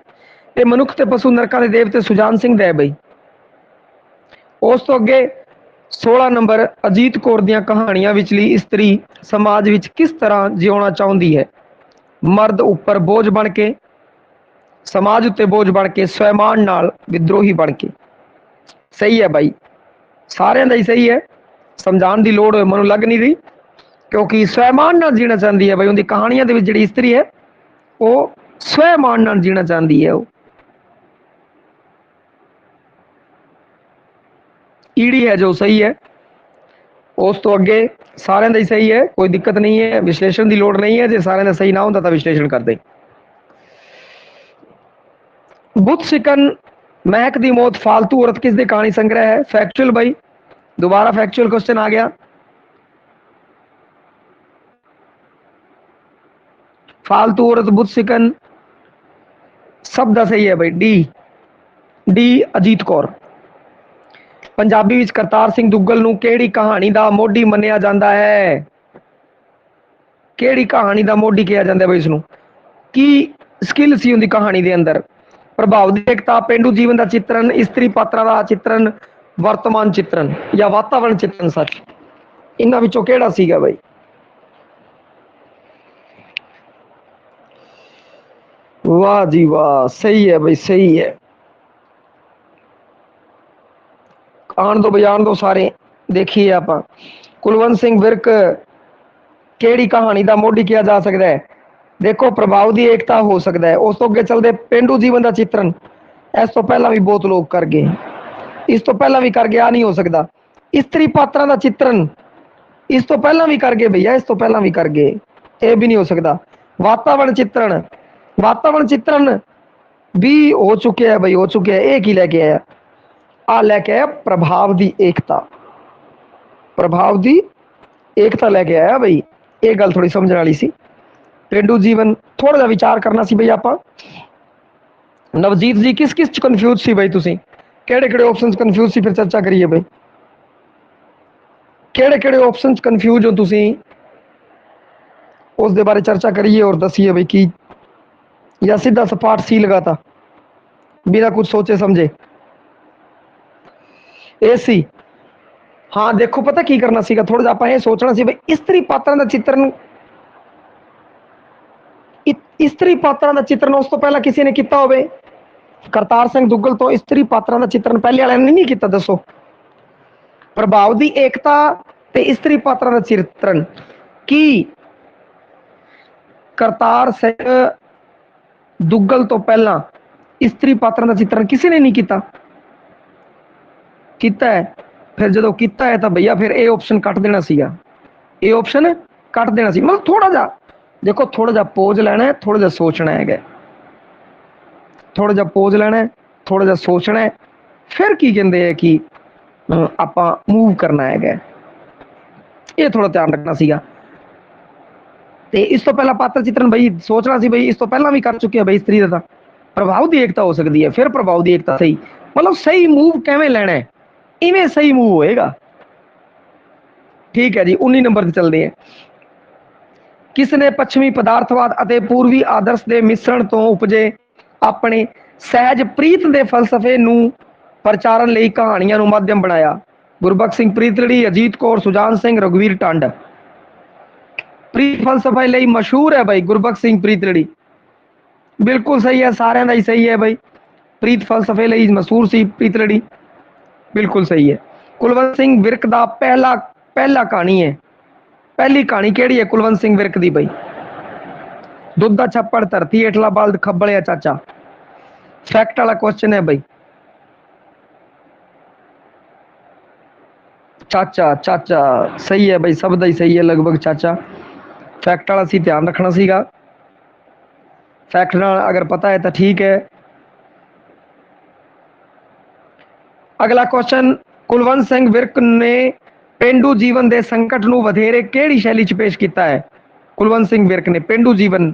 ये मनुख ते पशु नरकां दे देवते सुजान सिंह दे बई। उस तो अगे 16 नंबर अजीत कौर ਦੀਆਂ ਕਹਾਣੀਆਂ ਵਿਚਲੀ ਇਸਤਰੀ ਸਮਾਜ ਵਿੱਚ ਕਿਸ ਤਰ੍ਹਾਂ ਜਿਉਣਾ ਚਾਹੁੰਦੀ ਹੈ? ਮਰਦ ਉੱਪਰ ਬੋਝ ਬਣ ਕੇ, ਸਮਾਜ ਉੱਤੇ ਬੋਝ ਬਣ ਕੇ, ਸਵੈਮਾਨ ਨਾਲ ਵਿਦਰੋਹੀ ਬਣ ਕੇ। ਸਹੀ ਹੈ ਬਾਈ, ਸਾਰਿਆਂ ਦਾ ਹੀ ਸਹੀ ਹੈ, ਸਮਝਾਉਣ ਦੀ ਲੋੜ ਮੈਨੂੰ ਲੱਗ ਨਹੀਂ ਰਹੀ, ਕਿਉਂਕਿ ਸਵੈਮਾਨ ਨਾਲ ਜੀਣਾ ਚਾਹੁੰਦੀ ਹੈ ਬਾਈ। ਉਹਦੀ ਕਹਾਣੀਆਂ ਦੇ ਵਿੱਚ ਜਿਹੜੀ ਇਸਤਰੀ ਹੈ ਉਹ ਸਵੈਮਾਨ ਨਾਲ ਜੀਣਾ ਚਾਹੁੰਦੀ ਹੈ। ਉਹ ईडी है जो सही है। उस तो अगे सारे का ही सही है, कोई दिक्कत नहीं है, विश्लेषण की लोड़ नहीं है। जो सारे का सही ना होता तो विश्लेषण कर दे। बुत सिकन महक दी मौत फालतू औरत किस दी कहानी संग्रह है? फैक्चुअल भाई, दोबारा फैक्चुअल क्वेश्चन आ गया। फालतू औरत बुत सिकन सब दा सही है भाई, डी डी अजीत कौर। पंजाबी विच करतार सिंह दुग्गल नूं किहड़ी कहानी दा मोढी मन्निया जांदा है? किहड़ी कहानी दा मोढी कहा जांदा है भाई इसनूं? की स्किल सी उहदी कहानी दे अंदर? प्रभाव दी एकता, पेंडू जीवन दा चित्रण, इस्त्री पात्रां दा चित्रण, वर्तमान चित्रण या वातावरण चित्रण? सच इन्हां विचों किहड़ा सीगा भाई? वाह जी वाह, सही है भाई, सही है। आन दो बजान दो सारे, देखिए आप। कुलवंत सिंह विरक केड़ी कहानी का मोढी किया जा सकता है? देखो प्रभाव की एकता हो सकता है। उस तो अगे चलते पेंडू जीवन का चित्रण, इस तो पहला भी बहुत लोग कर गए, इस तो पहला भी कर गया, नहीं हो सकता। स्त्री पात्रां का चित्रण, इस तो पहला भी कर गए भैया, इस तो पहला भी कर गए, ये भी नहीं हो सकता। वातावरण चित्रण, वातावरण चित्रण भी हो चुके हैं भाई, हो चुके हैं। एक ही लेके आया, आ लैके आया प्रभाव की एकता, प्रभाव की एकता लैके आया भाई। ये गल थोड़ी समझने वाली सी। पेंडू जीवन थोड़ा जिहा विचार करना सी भाई आपां। नवजीत जी किस किस कन्फ्यूज सी भाई? तुसीं किहड़े किहड़े ऑप्शनस कन्फ्यूज सी? फिर चर्चा करिए भाई, किहड़े किहड़े ऑप्शनस कन्फ्यूज हो तुसीं, उस दे बारे चर्चा करिए और दसिए भाई की, या सीधा सपाट सी लगाता बिना कुछ सोचे समझे? ए सी। हाँ देखो पता की करना सीगा, थोड़ा जिहा आपां ये सोचना सी भाई स्त्री पात्रां दा चित्रण, स्त्री पात्रां दा चित्रण उस तो पहला किसी ने किया होवे? करतार सिंह दुग्गल तो स्त्री पात्रां दा चित्रण पहले वाले ने नहीं किया, दसो। प्रभाव की एकता ते स्त्री पात्रां दा चित्रण की करतार सिंह दुग्गल तो पहला स्त्री पात्रां दा चित्रण किसी ने नहीं किया? किया है। फिर जो किया है तो भैया फिर ये ऑप्शन कट देना सीगा, ये ऑप्शन कट देना सी। मतलब थोड़ा जा देखो, थोड़ा जा पोज लेना है, थोड़ा जा सोचना है, थोड़ा जा पोज लेना है, थोड़ा जा सोचना है, फिर की कहते हैं कि आपां मूव करना है। ये थोड़ा ध्यान रखना सीगा। ते इस तो पहला पात्र चित्रण भाई सोचना सी भाई, इस तो पहला भी कर चुके हैं भाई। स्त्री का प्रभाव की एकता हो सकती है, फिर प्रभाव की एकता सही, मतलब सही मूव किवें लेना है, इवें सही मूव होएगा। ठीक है जी, 19 नंबर से चलते हैं। किसने पश्चिमी पदार्थवाद अते पूर्वी आदर्श के मिश्रण तो उपजे अपने सहज प्रीत के फलसफे नूं प्रचारण लई कहानियां नूं माध्यम बनाया? गुरबख्श सिंह प्रीतलड़ी, अजीत कौर, सुजान सिंह, रघुवीर टंड। प्रीत फलसफे लई मशहूर है भाई गुरबख्श सिंह प्रीतलड़ी, बिल्कुल सही है, सारे का ही सही है भाई। प्रीत फलसफे लई मशहूर सी प्रीतलड़ी, बिल्कुल सही है। कुलवंत सिंह विरक दा पहला कहानी है, पहली कहानी केड़ी है कुलवंत सिंह विरक दी भाई? दुध दा छप्पड़, धरती हेठला बल्द, खब्बल या चाचा? फैक्ट वाला क्वेश्चन है भाई। चाचा, चाचा सही है भाई, सब दा ही सही है लगभग चाचा। फैक्ट वाला सी ध्यान रखना सीगा, फैक्ट नाल अगर पता है तो ठीक है। अगला क्वेश्चन, कुलवंत सिंह विरक ने पेंडू जीवन के संकट नूं वधेरे किहड़ी शैली च पेश किया है? कुलवंत सिंह विरक ने पेंडू जीवन,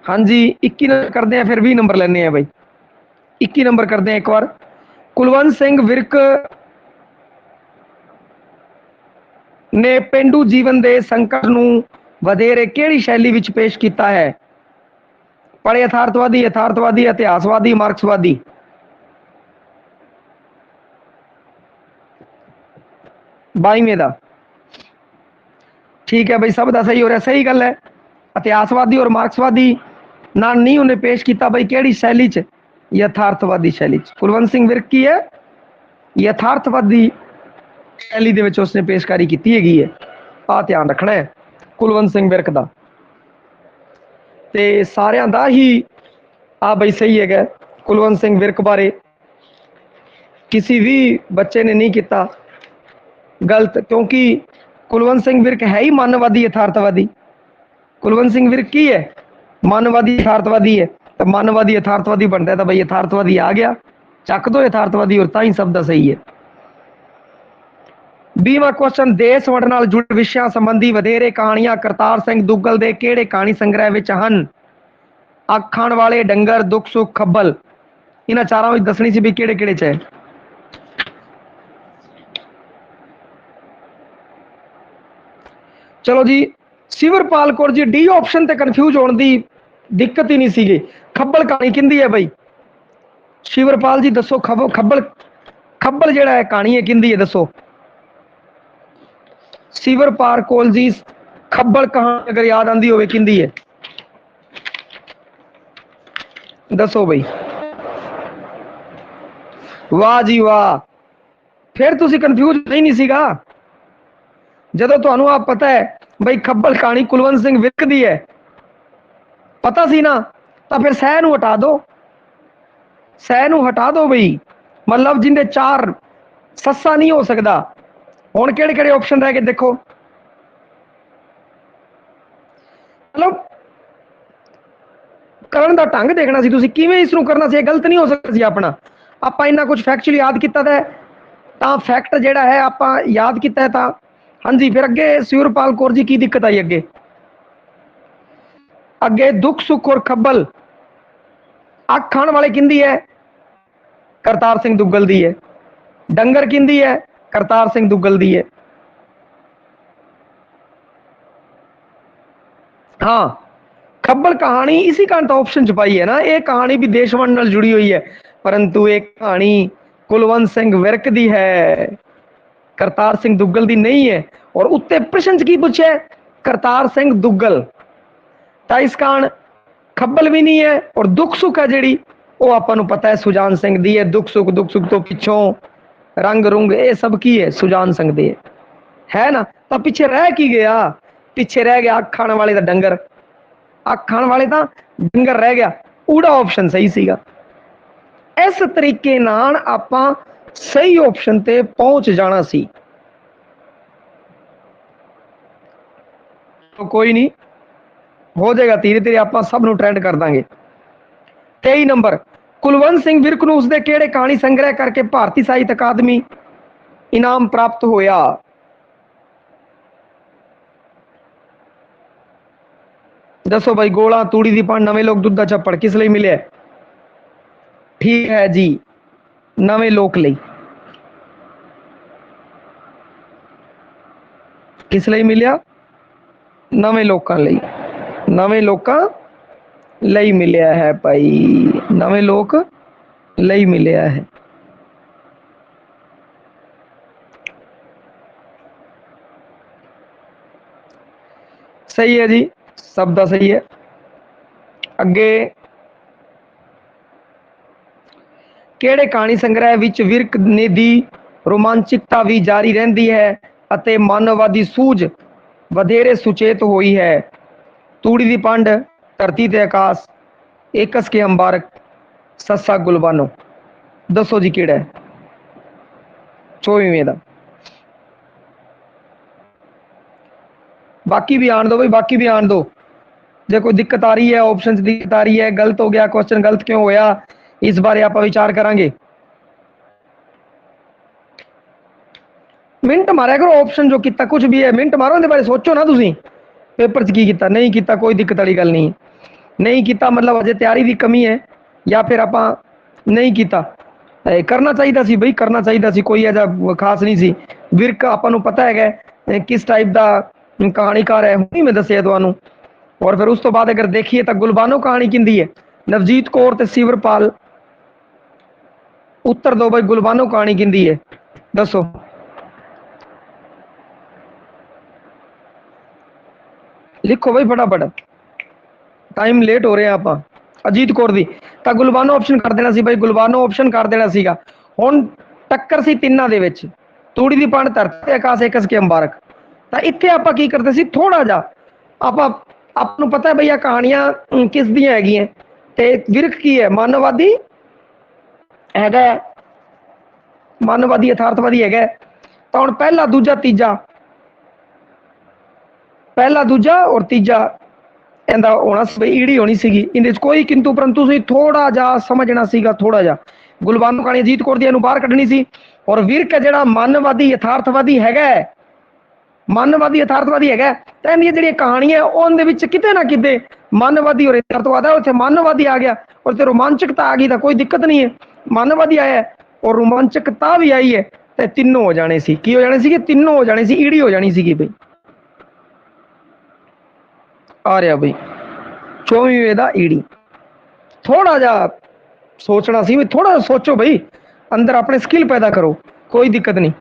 हाँ जी 21 नंबर करते हैं, फिर 20 नंबर लेने हैं भाई। 21 नंबर करते हैं एक बार। कुलवंत सिंह विरक ਨੇ ਪੇਂਡੂ ਜੀਵਨ ਦੇ ਸੰਕਟ ਨੂੰ ਵਧੇਰੇ ਕਿਹੜੀ ਸ਼ੈਲੀ ਵਿੱਚ ਪੇਸ਼ ਕੀਤਾ ਹੈ? ਪੜੇ ਯਥਾਰਥਵਾਦੀ, ਯਥਾਰਥਵਾਦੀ, ਇਤਿਹਾਸਵਾਦੀ, ਮਾਰਕਸਵਾਦੀ। 22वें ਦਾ ठीक है बई, सब का सही हो रहा, सही गल है। इतिहासवादी और मार्क्सवादी ना नहीं उन्हें पेश किया बई केड़ी शैली च? यथार्थवादी शैली च। कुलवंत सिंह विर्क की है यथार्थवादी शैली दे विच उसने पेशकारी की है। आ ध्यान रखना है कुलवंत सिंह विर्क दा, ते सारियां दा ही आ बई सही है। कुलवंत सिंह विर्क बारे किसी भी बच्चे ने नहीं किया गलत, क्योंकि कुलवंत सिंह विर्क है ही मानववादी यथार्थवादी। कुलवंत सिंह विर्क की है? मानववादी यथार्थवादी है। तो मानववादी यथार्थवादी बनता है तो भाई यथार्थवादी आ गया, चक दो यथार्थवादी और ताई शब्द सही है। 20वां क्वेश्चन, देश वंड नाल जुड़े विषयां संबंधी वधेरे कहानियां करतार सिंह दुग्गल दे किहड़े कहानी संग्रह विच हन? अख खाण वाले, डंगर, दुख सुख, खब्बल। इन्हां चारां विच दसणी सी भी किहड़े किहड़े च है। चलो जी, सिवरपाल कौर जी डी ऑप्शन ते कन्फ्यूज होने की दिक्कत ही नहीं सी। खब्बल कहानी किंदी है बई? शिवरपाल जी दसो, खब्बल खब्बल जिहड़ा है कहानी है किंदी है दसो। सिवरपाल कौर जी खब्बल कहानी अगर याद आंदी होवे किंदी है दसो बई। वाह जी वाह, फिर तुसी कन्फ्यूज नहीं सीगा ਜਦੋਂ ਤੁਹਾਨੂੰ ਆਪ पता है बई खब्बल कहानी कुलवंत सिंह विर्क दी है, पता सी ना, तो फिर सह नूं हटा दो, सह नूं हटा दो बई। मतलब जिंदे चार सस्सा नहीं हो सकता। हुण किहड़े किहड़े ऑप्शन रह गए देखो। मतलब करन दा ढंग देखना सी तुसीं, किवें इस नूं करना सी, गलत नहीं हो सकता सी अपना। आपां इन्ना कुछ फैक्चुअली याद कीता तां फैक्ट जिहड़ा है आपां याद कीता है तां हाँ जी। फिर अगे सिवरपाल कौर जी की दिक्कत आई? अगे अगे दुख सुख और खब्बल अख खाण वाले किंदी है? करतार सिंह दुग्गल दी है। डंगर किंदी है? करतार सिंह दुग्गल दी है। हाँ, खब्बल कहानी इसी कारण तो ऑप्शन च पाई है ना। एक कहानी भी देशवंड नाल जुड़ी हुई है, परंतु एक कहानी कुलवंत सिंह विर्क दी है, करतार सिंह दुग्गल दी नहीं है। और उत्ते प्रश्न च की पूछे? करतार सिंह दुग्गल। तो इस कारण खब्बल भी नहीं है। और दुख सुख है जिहड़ी वो आपां नूं पता है सुजान सिंह दी है। दुख सुख तो पिछों रंग रुंग ये सब की है सुजान सिंह दी है ना। तो पिछे रह की गया? पिछे रह गया अख खाण वाले दा डंगर। अख खाण वाले दा डंगर रह गया, ऊड़ा ऑप्शन सही सीगा। इस तरीके नाल आपां सही ऑप्शन ते पहुंच जाना सी। तो कोई नहीं, हो जाएगा धीरे धीरे, आप सब नूं ट्रेंड कर देंगे। 23 नंबर, कुलवंत सिंह विर्क नूं उसदे किहड़े कहानी संग्रह करके भारतीय साहित्य अकादमी इनाम प्राप्त होया? दसो भाई। गोला, तूड़ी दी पंड, नवे लोक, दुध दा छप्पड़, किस लई मिले? ठीक है जी, नवे लोक लई। किस लई मिलिया? नवे लोकां लई। नवे लोकां लई मिलिया है भाई, नवे लोक लई मिलिया है। सही है जी, सब दा सही है। अगे किहड़े कहानी संग्रह विच विर्क ने दी रोमांचिकता भी जारी रहती है अते मानववादी सूझ वधेरे सुचेत हुई है? तूड़ी दी पंड, धरती ते आकाश, एकस के अंबारक, सस्सा गुलबानो। दसो जी किहड़ा है? 24वें दा। बाकी भी आन दो भाई, बाकी भी आन दो। जो कोई दिक्कत आ रही है, ऑप्शन दिक्कत आ रही है, गलत हो गया क्वेश्चन, गलत क्यों होया, इस बारे आप विचार करांगे। मिनट मारा करो, ऑप्शन जो किया कुछ भी है मिनट मारो, इहदे बारे सोचो ना तुसीं पेपर च की किया नहीं किया, कोई दिक्कत वाली गल नहीं। नहीं किया मतलब अजे तैयारी की कमी है, या फिर आप नहीं किया। करना चाहिए सी बई, करना चाहिए सी, कोई ऐसा खास नहीं सी। विर्क आपां नूं पता है किस टाइप का कहानीकार है हुणी मैं दसिया तुहानू। और फिर उस तो बाद अगर देखिए तो गुलबानो कहानी किंदी है, नवजीत कौर ते सिवरपाल। उत्तर दो भाई, गुलबानो कहानी किंदी है, दसो। लिखो भाई फटाफट, टाइम लेट हो रहे हैं आप। अजीत कौर दी ਤਾਂ ਗੁਲਬਾਨੋ ਆਪਸ਼ਨ ਕਰ ਦੇਣਾ ਸੀ ਬਾਈ, ਗੁਲਬਾਨੋ ਆਪਸ਼ਨ ਕਰ ਦੇਣਾ ਸੀਗਾ। ਹੁਣ ਟੱਕਰ ਸੀ ਤਿੰਨਾਂ ਦੇ ਵਿੱਚ, ਤੂੜੀ ਦੀ ਪੰਡ ਧਰਤੀ ਆਕਾਸ਼ ਏਕਸ ਕੇ ਅੰਬਾਰਕ। ਤਾਂ ਇੱਥੇ ਆਪਾਂ ਕੀ ਕਰਦੇ ਸੀ, ਥੋੜਾ ਜਿਹਾ ਆਪਾਂ ਨੂੰ ਪਤਾ ਹੈ ਬਈ ਆ ਕਹਾਣੀਆਂ ਕਿਸ ਦੀਆਂ ਹੈਗੀਆਂ ਤੇ ਵਿਰਖ ਕੀ ਹੈ, ਮਾਨਵਵਾਦੀ ਹੈਗਾ, ਮਾਨਵਵਾਦੀ ਯਥਾਰਥਵਾਦੀ ਹੈਗਾ। ਤਾਂ ਹੁਣ ਪਹਿਲਾ ਦੂਜਾ ਤੀਜਾ, ਪਹਿਲਾ ਦੂਜਾ ਔਰ ਤੀਜਾ ਇਹਦਾ ਹੋਣਾ ਸੀ ਬਈ, ਈੜੀ ਹੋਣੀ ਸੀਗੀ ਇਹਦੇ ਚ ਕੋਈ ਕਿੰਤੂ ਪਰੰਤੂ ਸੀ, ਥੋੜਾ ਜਿਹਾ ਸਮਝਣਾ ਸੀਗਾ, ਥੋੜਾ ਜਿਹਾ। ਗੁਲਬਾਨੋ ਕਹਾਣੀ ਅਜੀਤ ਕੌਰ ਦੀ ਨੂੰ ਬਾਹਰ ਕੱਢਣੀ ਸੀ। ਔਰ ਵਿਰਕ ਜਿਹੜਾ ਮਾਨਵਵਾਦੀ ਯਥਾਰਥਵਾਦੀ ਹੈਗਾ, ਮਾਨਵਵਾਦੀ ਯਥਾਰਥਵਾਦੀ ਹੈਗਾ, ਤਾਂ ਇਹਦੀਆਂ ਜਿਹੜੀਆਂ ਕਹਾਣੀਆਂ ਉਹਦੇ ਵਿੱਚ ਕਿਤੇ ਨਾ ਕਿਤੇ ਮਾਨਵਵਾਦੀ ਔਰ ਯਥਾਰਥਵਾਦ ਹੈ, ਉੱਥੇ ਮਾਨਵਵਾਦੀ ਆ ਗਿਆ ਔਰ ਤੇ ਰੋਮਾਂਚਕਤਾ ਆ ਗਈ ਤਾਂ ਕੋਈ ਦਿੱਕਤ ਨਹੀਂ ਹੈ। ਮਾਨਵਵਾਦੀ ਆਇਆ ਔਰ ਰੋਮਾਂਚਕਤਾ ਵੀ ਆਈ ਹੈ ਤੇ ਤਿੰਨੋਂ ਹੋ ਜਾਣੇ ਸੀ, ਕੀ ਹੋ ਜਾਣੇ ਸੀਗੇ, ਤਿੰਨੋਂ ਹੋ ਜਾਣੇ ਸੀ, ਈੜੀ ਹੋ ਜਾਣੀ ਸੀਗੀ ਬਈ। आ रहा बई 24वें दा ईडी। थोड़ा जा सोचना सी, थोड़ा सोचो बई, अंदर अपने स्किल पैदा करो, कोई दिक्कत नहीं।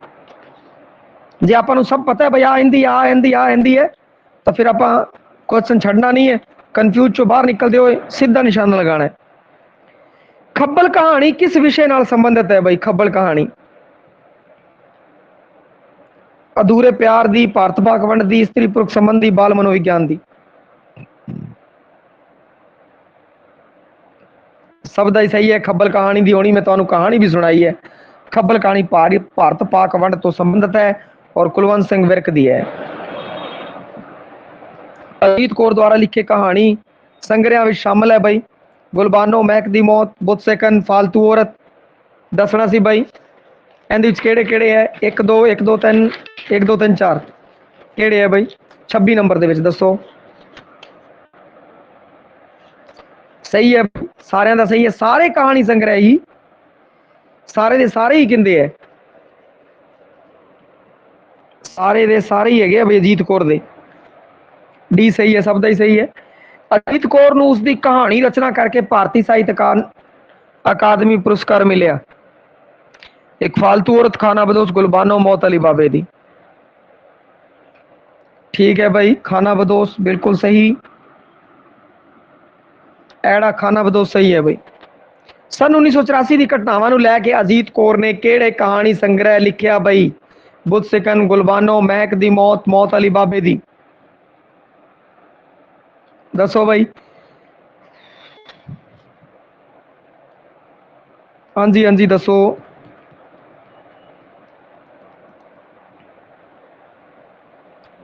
जे आपां नूं सब पता है बई आ हिंदी आ हिंदी आ हिंदी है तो फिर आपां क्वेश्चन छड्डना नहीं है, कन्फ्यूज चो बाहर निकलते हुए सीधा निशान लगाना है। खब्बल कहानी किस विषय नाल संबंधित है बई, खब्बल कहानी अधूरे प्यार दी, भारत पाक वंड दी, स्त्री पुरुष संबंधी, बाल मनोविज्ञान दी। सब दा ही सही है, खब्बल कहानी दी होनी, मैं तुहानू कहानी भी सुनाई है। खब्बल कहानी भारत पाक वंड तो संबंधित है और कुलवंत सिंह विरक दी है। अजीत कौर द्वारा लिखी कहानी संग्रह में शामिल है बई, गुलबानो, महक दी मौत, बुत सेकंड, फालतू औरत। दसना सी बई ਇਹਦੇ ਵਿੱਚ ਕਿਹੜੇ ਕਿਹੜੇ ਹੈ, 1 2 1 2 3 1 2 3 4 ਕਿਹੜੇ ਹੈ ਬਈ 26 ਨੰਬਰ ਦੇ ਵਿੱਚ ਦੱਸੋ। सही है, सारे का सही है, सारे कहानी संग्रह ही सारे दे सारे ही कहते हैं, सारे दे सारे ही है भाई अजीत कौर दे। डी सही है, सब का ही सही है। अजीत कौर नूं उसकी कहानी रचना करके भारतीय साहित्य अकादमी पुरस्कार मिले। एक फालतू औरत, खाना बदोश, गुलबानो, मौत अली बाबे दी। ठीक है भाई, खाना बदोश बिल्कुल सही, एड़ा खाना बदोश सही है बई। सन 1984 की घटनावां नूं लैके अजीत कौर ने किहड़े कहानी संग्रह लिखिया बई, बुत सिकन, गुलबानो, महक दी मौत, मौत अली बाबे दी। दसो बई। हाँ जी हाँ जी दसो।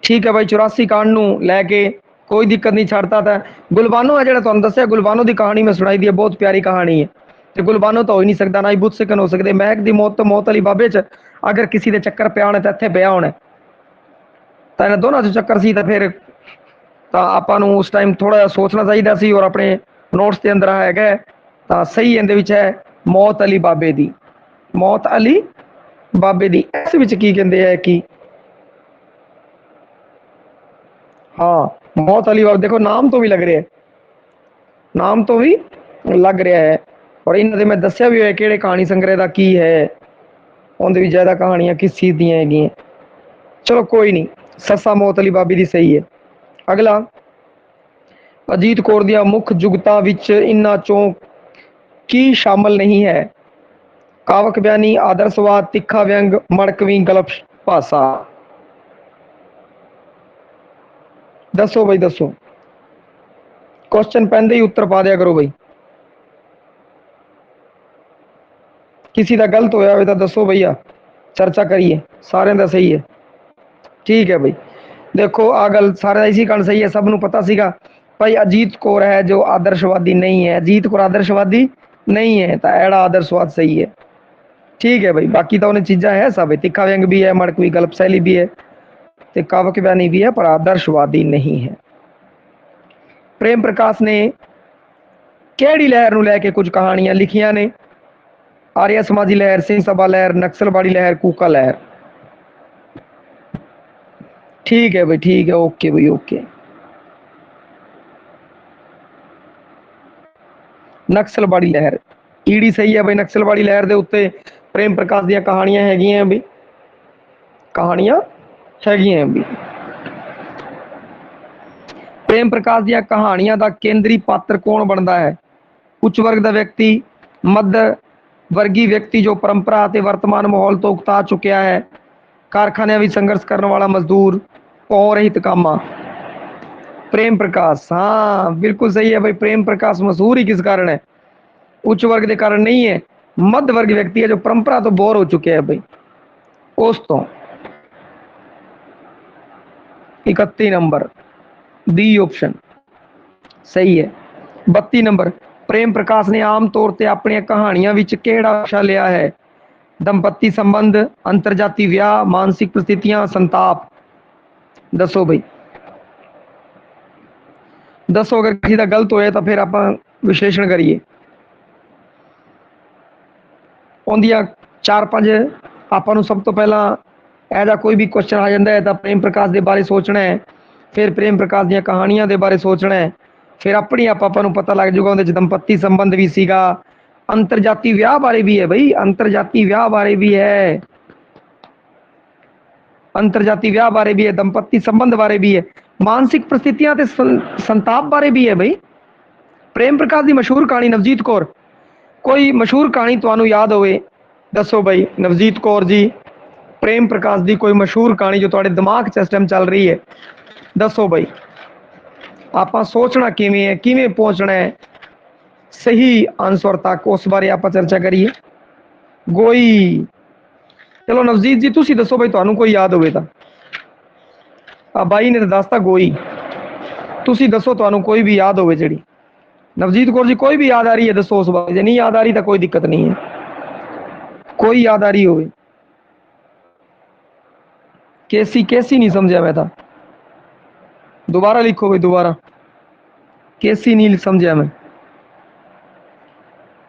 ठीक है भाई, 84 कांड नूं लैके कोई दिक्कत नहीं, छड़ता था। गुलबानो है जो तुहानूं दस्सिया, गुलबानो की कहानी मैं सुनाई दी है, बहुत प्यारी कहानी है। तो गुलबानो तो हो ही नहीं सकता, ना ही बुत सिकन हो सकते। महक दी मौत तो मौत अली बाबे च अगर किसी के चक्कर पिया होना तो इत्थे पिया होना, तो इन्हां दोनों च चक्कर सी। तो फिर तो आपां नूं उस टाइम थोड़ा जिहा सोचना चाहिए सी, और अपने नोट्स के अंदर है तो सही इहदे विच है मौत अली बाबे दी, मौत अली बाबे दी। इस विच की कहंदे है कि हाँ मौत अली बाबा, देखो नाम तो भी लग रहा है, नाम तो भी लग रहा है। और इन्होंने मैं दसिया भी है कि कहानी संग्रह का की है, उनके भी ज्यादा कहानियां किस चीज दी है। चलो कोई नहीं, ससा मौत अली बाबी दी सही है। अगला, अजीत कौर दिया मुख जुगतां विच इन्हां चों की शामिल नहीं है, कावक बयानी, आदर्शवाद, तिखा व्यंग, मड़कवी गलप भाषा। दसो भाई दसो, क्वेश्चन पहनते ही उत्तर पा दिया करो भाई। किसी का गलत होया हो तो दसो भैया, चर्चा करिए, सारे का सही है। ठीक है भाई, देखो आ गल सारे इसी कारण सही है, सबनों पता सीगा भाई अजीत कौर है जो आदर्शवादी नहीं है, अजीत कौर आदर्शवादी नहीं है, तो एड़ा आदर्शवाद सही है। ठीक है भाई, बाकी तो उन्हें चीज़ा है सब, तिखा व्यंग भी है, मड़कवी गल्प शैली भी है, ते कावक बयानी भी है, पर आदर्शवादी नहीं है। प्रेम प्रकाश ने केड़ी लहर नूं लैके कुछ कहानियां लिखियां ने, आर्य समाजी लहर, सिंह सभा लहर, नक्सलवाड़ी लहर, कूका लहर। ठीक है भाई, ठीक है, ओके भाई, ओके। नक्सलवाड़ी लहर, ईडी सही है भाई। नक्सलवाड़ी लहर ਦੇ ਉੱਤੇ ਪ੍ਰੇਮ ਪ੍ਰਕਾਸ਼ ਦੀਆਂ ਕਹਾਣੀਆਂ ਹੈਗੀਆਂ ਵੀ, ਕਹਾਣੀਆਂ ਹੈਗੀਆਂ ਵੀ। ਪ੍ਰੇਮ ਪ੍ਰਕਾਸ਼ ਦੀਆਂ ਕਹਾਣੀਆਂ ਦਾ ਕੇਂਦਰੀ ਪਾਤਰ ਕੌਣ ਬਣਦਾ ਹੈ? ਉੱਚ ਵਰਗ ਦਾ ਵਿਅਕਤੀ, ਮੱਧ ਵਰਗੀ ਵਿਅਕਤੀ ਜੋ ਪਰੰਪਰਾ ਅਤੇ ਵਰਤਮਾਨ ਮਾਹੌਲ ਤੋਂ ਉਕਤਾ ਚੁੱਕਿਆ ਹੈ, ਕਾਰਖਾਨਿਆਂ ਵਿੱਚ ਸੰਘਰਸ਼ ਕਰਨ ਵਾਲਾ ਮਜ਼ਦੂਰ, ਭੌਂ ਰਹਿਤ ਕਾਮਾ। प्रेम प्रकाश, हाँ बिल्कुल सही है भाई। प्रेम प्रकाश मशहूर ही किस कारण है? उच्च वर्ग के कारण नहीं है, मध्य वर्ग व्यक्ति है जो परंपरा तो बोर हो चुके हैं भाई उस तो। 31 नंबर डी ऑप्शन सही है। 32 नंबर, प्रेम प्रकाश ने आम तौर पर अपन कहानियां विच केड़ा विषय लिया है? दंपत्ति संबंध, अंतरजाती विआह, मानसिक परिस्थितियां, संताप। दसो भाई, दसो अगर किसी का गलत होया तो फिर आप विश्लेषण करिए। आउंदियां 4-5 आपां सब तो पहला ऐसा कोई भी क्वेश्चन आ जाता है तो प्रेम प्रकाश के बारे सोचना है, फिर प्रेम प्रकाश दी कहानियां के बारे सोचना है, फिर अपनी आपां नूं पता लग जाऊगा उहदे च दंपत्ति संबंध भी सीगा, अंतरजाती विआह बारे भी है भाई, अंतरजाती विआह बारे भी है, अंतरजाती विआह बारे भी है, दंपत्ति संबंध बारे भी है, मानसिक परिस्थितियां ते संताप बारे भी है भाई। प्रेम प्रकाश की मशहूर कहानी नवजीत कौर, कोई मशहूर कहानी तुहानू याद होवे दसो भाई। नवजीत कौर जी, प्रेम प्रकाश की कोई मशहूर कहानी जो तुहाडे दिमाग च इस टाइम चल रही है, दसो भाई। आप सोचना किवें है, किवें पहुंचना है सही आंसर तक, उस बारे आप चर्चा करिए। गोई, चलो नवजीत जी तुसी दसो भाई, तुहानू कोई याद होवे तां। बाई ने तो दसता गोई, तुसी दसो तुहानू कोई भी याद होवे जिहड़ी। नवजीत कौर जी कोई भी याद आ रही है दसो उस बारे, जे नहीं याद आ रही तो कोई दिक्कत नहीं है, कोई याद आ रही होवे। केसी, केसी नहीं समझा मैं तो, दोबारा लिखो भाई दोबारा। केसी नहीं समझा मैं,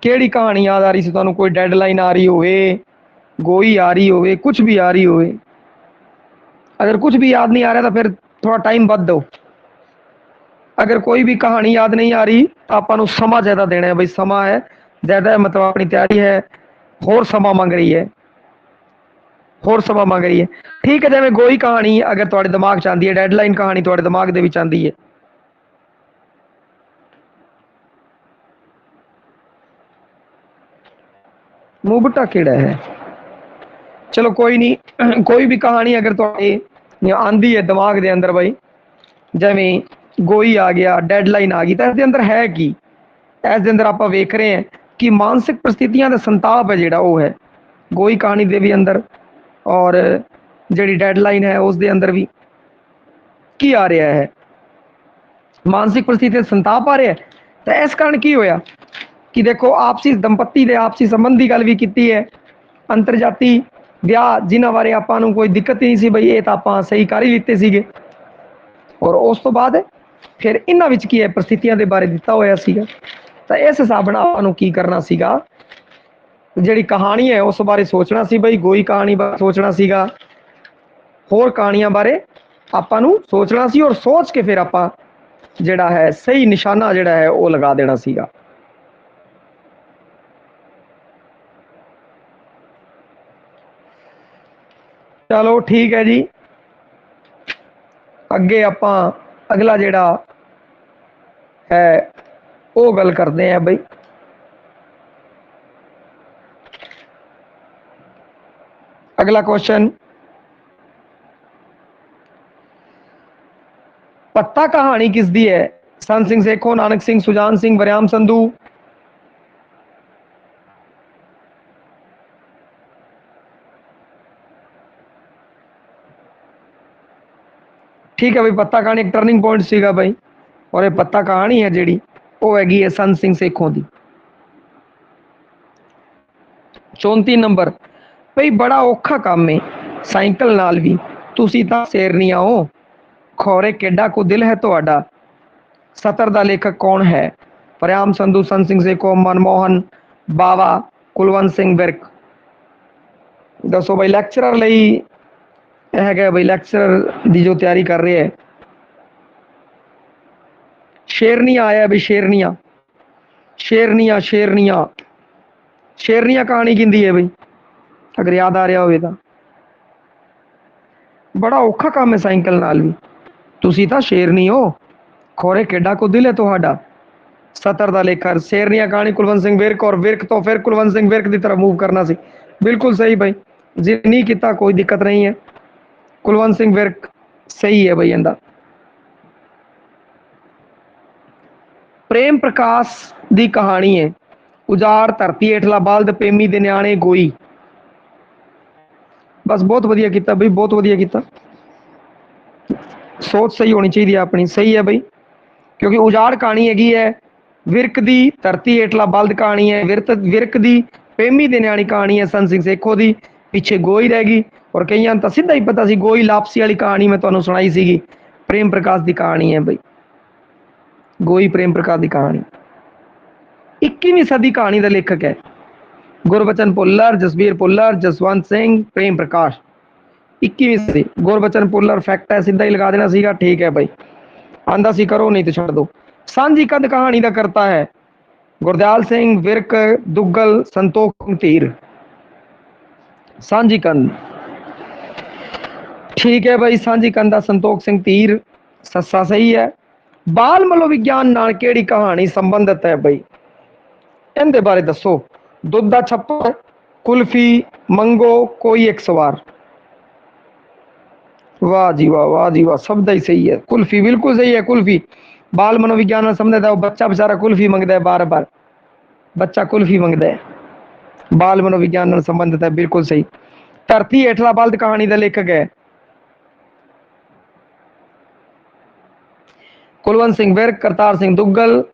केड़ी कहानी याद आ रही सी तुहानू? कोई डेडलाइन आ रही होवे, गोई आ रही होवे, कुछ भी आ रही होवे। अगर कुछ भी याद नहीं आ रहा तो फिर थोड़ा टाइम बद दो। अगर कोई भी कहानी याद नहीं आ रही तो आपको समा ज्यादा देना है भाई, समा है ज्यादा है, मतलब अपनी तैयारी है होर समा मांग रही है, होर समा मांग रही है। ठीक है, जिवें गोई कहानी अगर तुहाडे दिमाग च आंदी है, डेडलाइन कहानी तुहाडे दिमाग दे विच आंदी है, मुबटा केड़ा है? चलो कोई नहीं, कोई भी कहानी अगर तुहाडे आंदी है दिमाग दे अंदर भाई, जिवें गोई आ गया, डेडलाइन आ गई, तो इसके अंदर है कि इसके अंदर आप वेख रहे हैं कि मानसिक परिस्थितियां का संताप है जिहड़ा वो है गोई कहानी दे भी अंदर, और जिहड़ी डेडलाइन है उस दे अंदर भी की आ रहा है, मानसिक परिस्थिति संताप आ रहा है। तो इस कारण की होया कि देखो आपसी दंपत्ति दे आपसी संबंध की गल भी की है, अंतरजाती विआह जिन्हां बारे आपां नूं कोई दिक्कत नहीं सी भाई, ये तो आपां सही कर ही लिते सीगे, और उस तो बाद फिर इन्हां विच की है परिस्थितियां दे बारे दिता होया सीगा। तो इस हिसाब नाल आपां नूं की करना सीगा, जिहड़ी कहानी है उस बारे सोचना सी भाई, गोई कहानी बारे सोचना सीगा, होर कहानियां बारे आपां नूं सोचना सी, और सोच के फिर आपां जिहड़ा है सही निशाना जिहड़ा है वो लगा देना सीगा। चलो ठीक है जी, अगे आपां अगला जिहड़ा है वो गल करते हैं भाई। अगला क्वेश्चन, पत्ता कहानी किसदी है? संत सिंह सेखों, नानक सिंह, सुजान सिंह, वरयाम संधू। ठीक है भाई, पत्ता कहानी एक टर्निंग पॉइंट सीगा भाई, और ये पत्ता कहानी है जिहड़ी वो हैगी है संत सिंह सेखों दी। 34 नंबर, भाई बड़ा औखा काम है साइकिल नाल भी, तुसी तां शेरनी आओ, खौरे केडा को दिल है तुहाडा। सतर दा लेखक कौन है? वरयाम संधू, संत सिंह सेखों, मनमोहन, बावा, कुलवंत सिंह विरक। दसो भाई, लैक्चरर लई है बई लैक्चरर की जो तैयारी कर रहे है। शेरनिया आया बई, शेरनिया शेरनिया शेरनिया शेरनिया कहानी किंदी है बई, अगर याद आ रहा हो। बड़ा औखा काम है साइकिल नाल भी। तुसी तां शेरनी हो, खोरे केडा को दिल है तुहाडा। सतर दा लेखा शेरनिया कहानी कुलवंत सिंह विरक, और विरक तो फिर कुलवंत सिंह विरक की तरफ मूव करना सी। बिल्कुल सही भाई, जे नहीं किया कोई दिक्कत नहीं है। कुलवंत सिंह विरक सही है भाई। इंदा प्रेम प्रकाश की कहानी है, उजाड़ धरती हेठला बल्द प्रेमी दे न्याणे गोई। बस बहुत वधिया किया भाई, बहुत वधिया किया। सोच सही होनी चाहिए अपनी, सही है भाई, क्योंकि उजाड़ कहानी हैगी है, विरक दी धरती हेठला बल्द कहानी है, विरक दी प्रेमी दे न्याणी कहानी है सन सिंह सेखो दी, पिछे गोई रह गई। और कईयां तो सीधा ही पता सी गोई लापसी वाली कहानी मैं तुहानू सुनाई सीगी, प्रेम प्रकाश की कहानी है भाई। गोई प्रेम प्रकाश की कहानी 21वीं सदी कहानी का लेखक है गुरबचन भुल्लर, जसबीर भुल्लर, जसवंत सिंह, प्रेम प्रकाश। 21वीं सदी गुरबचन भुल्लर फैक्ट है, सीधा ही लगा देना सीगा, ठीक है भाई। आंदा सी करो नहीं तो छड़ दो। सांझी कंध कहानी का करता है गुरदयाल सिंह विरक, दुग्गल, संतोख धीर। सांझी कंध ठीक है भाई, सांझी कंध का संतोख सिंह धीर सस्सा सही है। बाल मनोविज्ञान नाल केड़ी कहानी संबंधित है भाई, इनके बारे दसो। दुध दा छप्पर, कुल्फी, मंगो, कोई एक सवार। वाह जी वाह, वाह जी वाह, शब्द ही सही है। कुल्फी बिल्कुल सही है। कुल्फी बाल मनोविज्ञान संबंधित है, बच्चा बेचारा कुल्फी मंगता है बार बार, बच्चा कुल्फी मंगता है, बाल मनोविज्ञान संबंधित है, बिल्कुल सही। धरती हेठला बल्द कहानी का लेखक है कुलवंत सिंह विरक, करतार सिंह दुग्गल,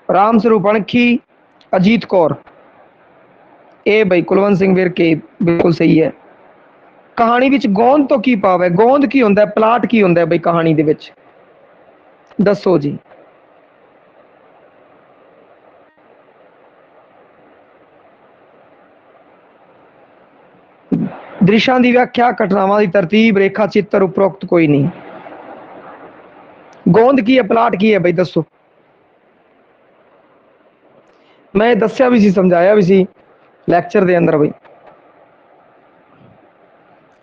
राम स्वरूप अणखी, अजीत कौर। ए भाई कुलवंत सिंह विरक बिल्कुल सही है। कहानी विच गोंद तो की भाव है, गोंद की होंदा है, प्लाट की होंदा है भाई कहानी दे विच, दसो जी। दृश्यां की व्याख्या, घटनावां की तरतीब, रेखा चित्र उपरोक्त कोई नहीं। गोंद की है, प्लाट की है भाई, दसो। मैं दसिया भी सी, समझाया भी सी लैक्चर दे अंदर भाई।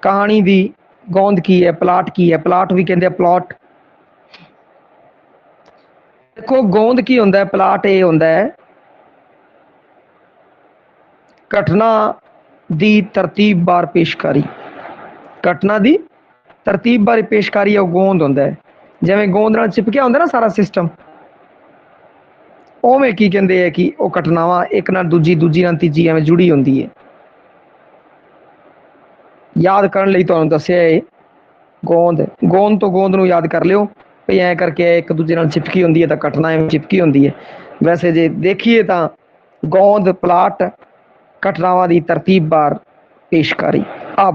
कहानी दी गोंद की है, प्लाट की है, प्लाट भी कहते हैं प्लॉट। देखो गोंद की होंदा है, प्लाट ये होंदा है घटना दी तरतीब बार पेशकारी। घटना दी तरतीब बारे पेशकारी है, गोंद होंदा है। जिवें गोंद नाल चिपकिया होंदा ना सारा सिस्टम, उवें की कहते हैं कि वो घटनावां एक नाल दूजी, दूजी नाल तीजी एवें जुड़ी होंदी है। याद करने लई तुहानूं दस्सिया है गोंद, गोंद तो गोंद नूं याद कर लिओ भई ऐ करके एक दूजे नाल चिपकी होंदी है, तो घटना एवें चिपकी होंदी है। वैसे जे देखिए तो गोंद प्लाट घटनावां दी तरतीब बार पेशकारी। आ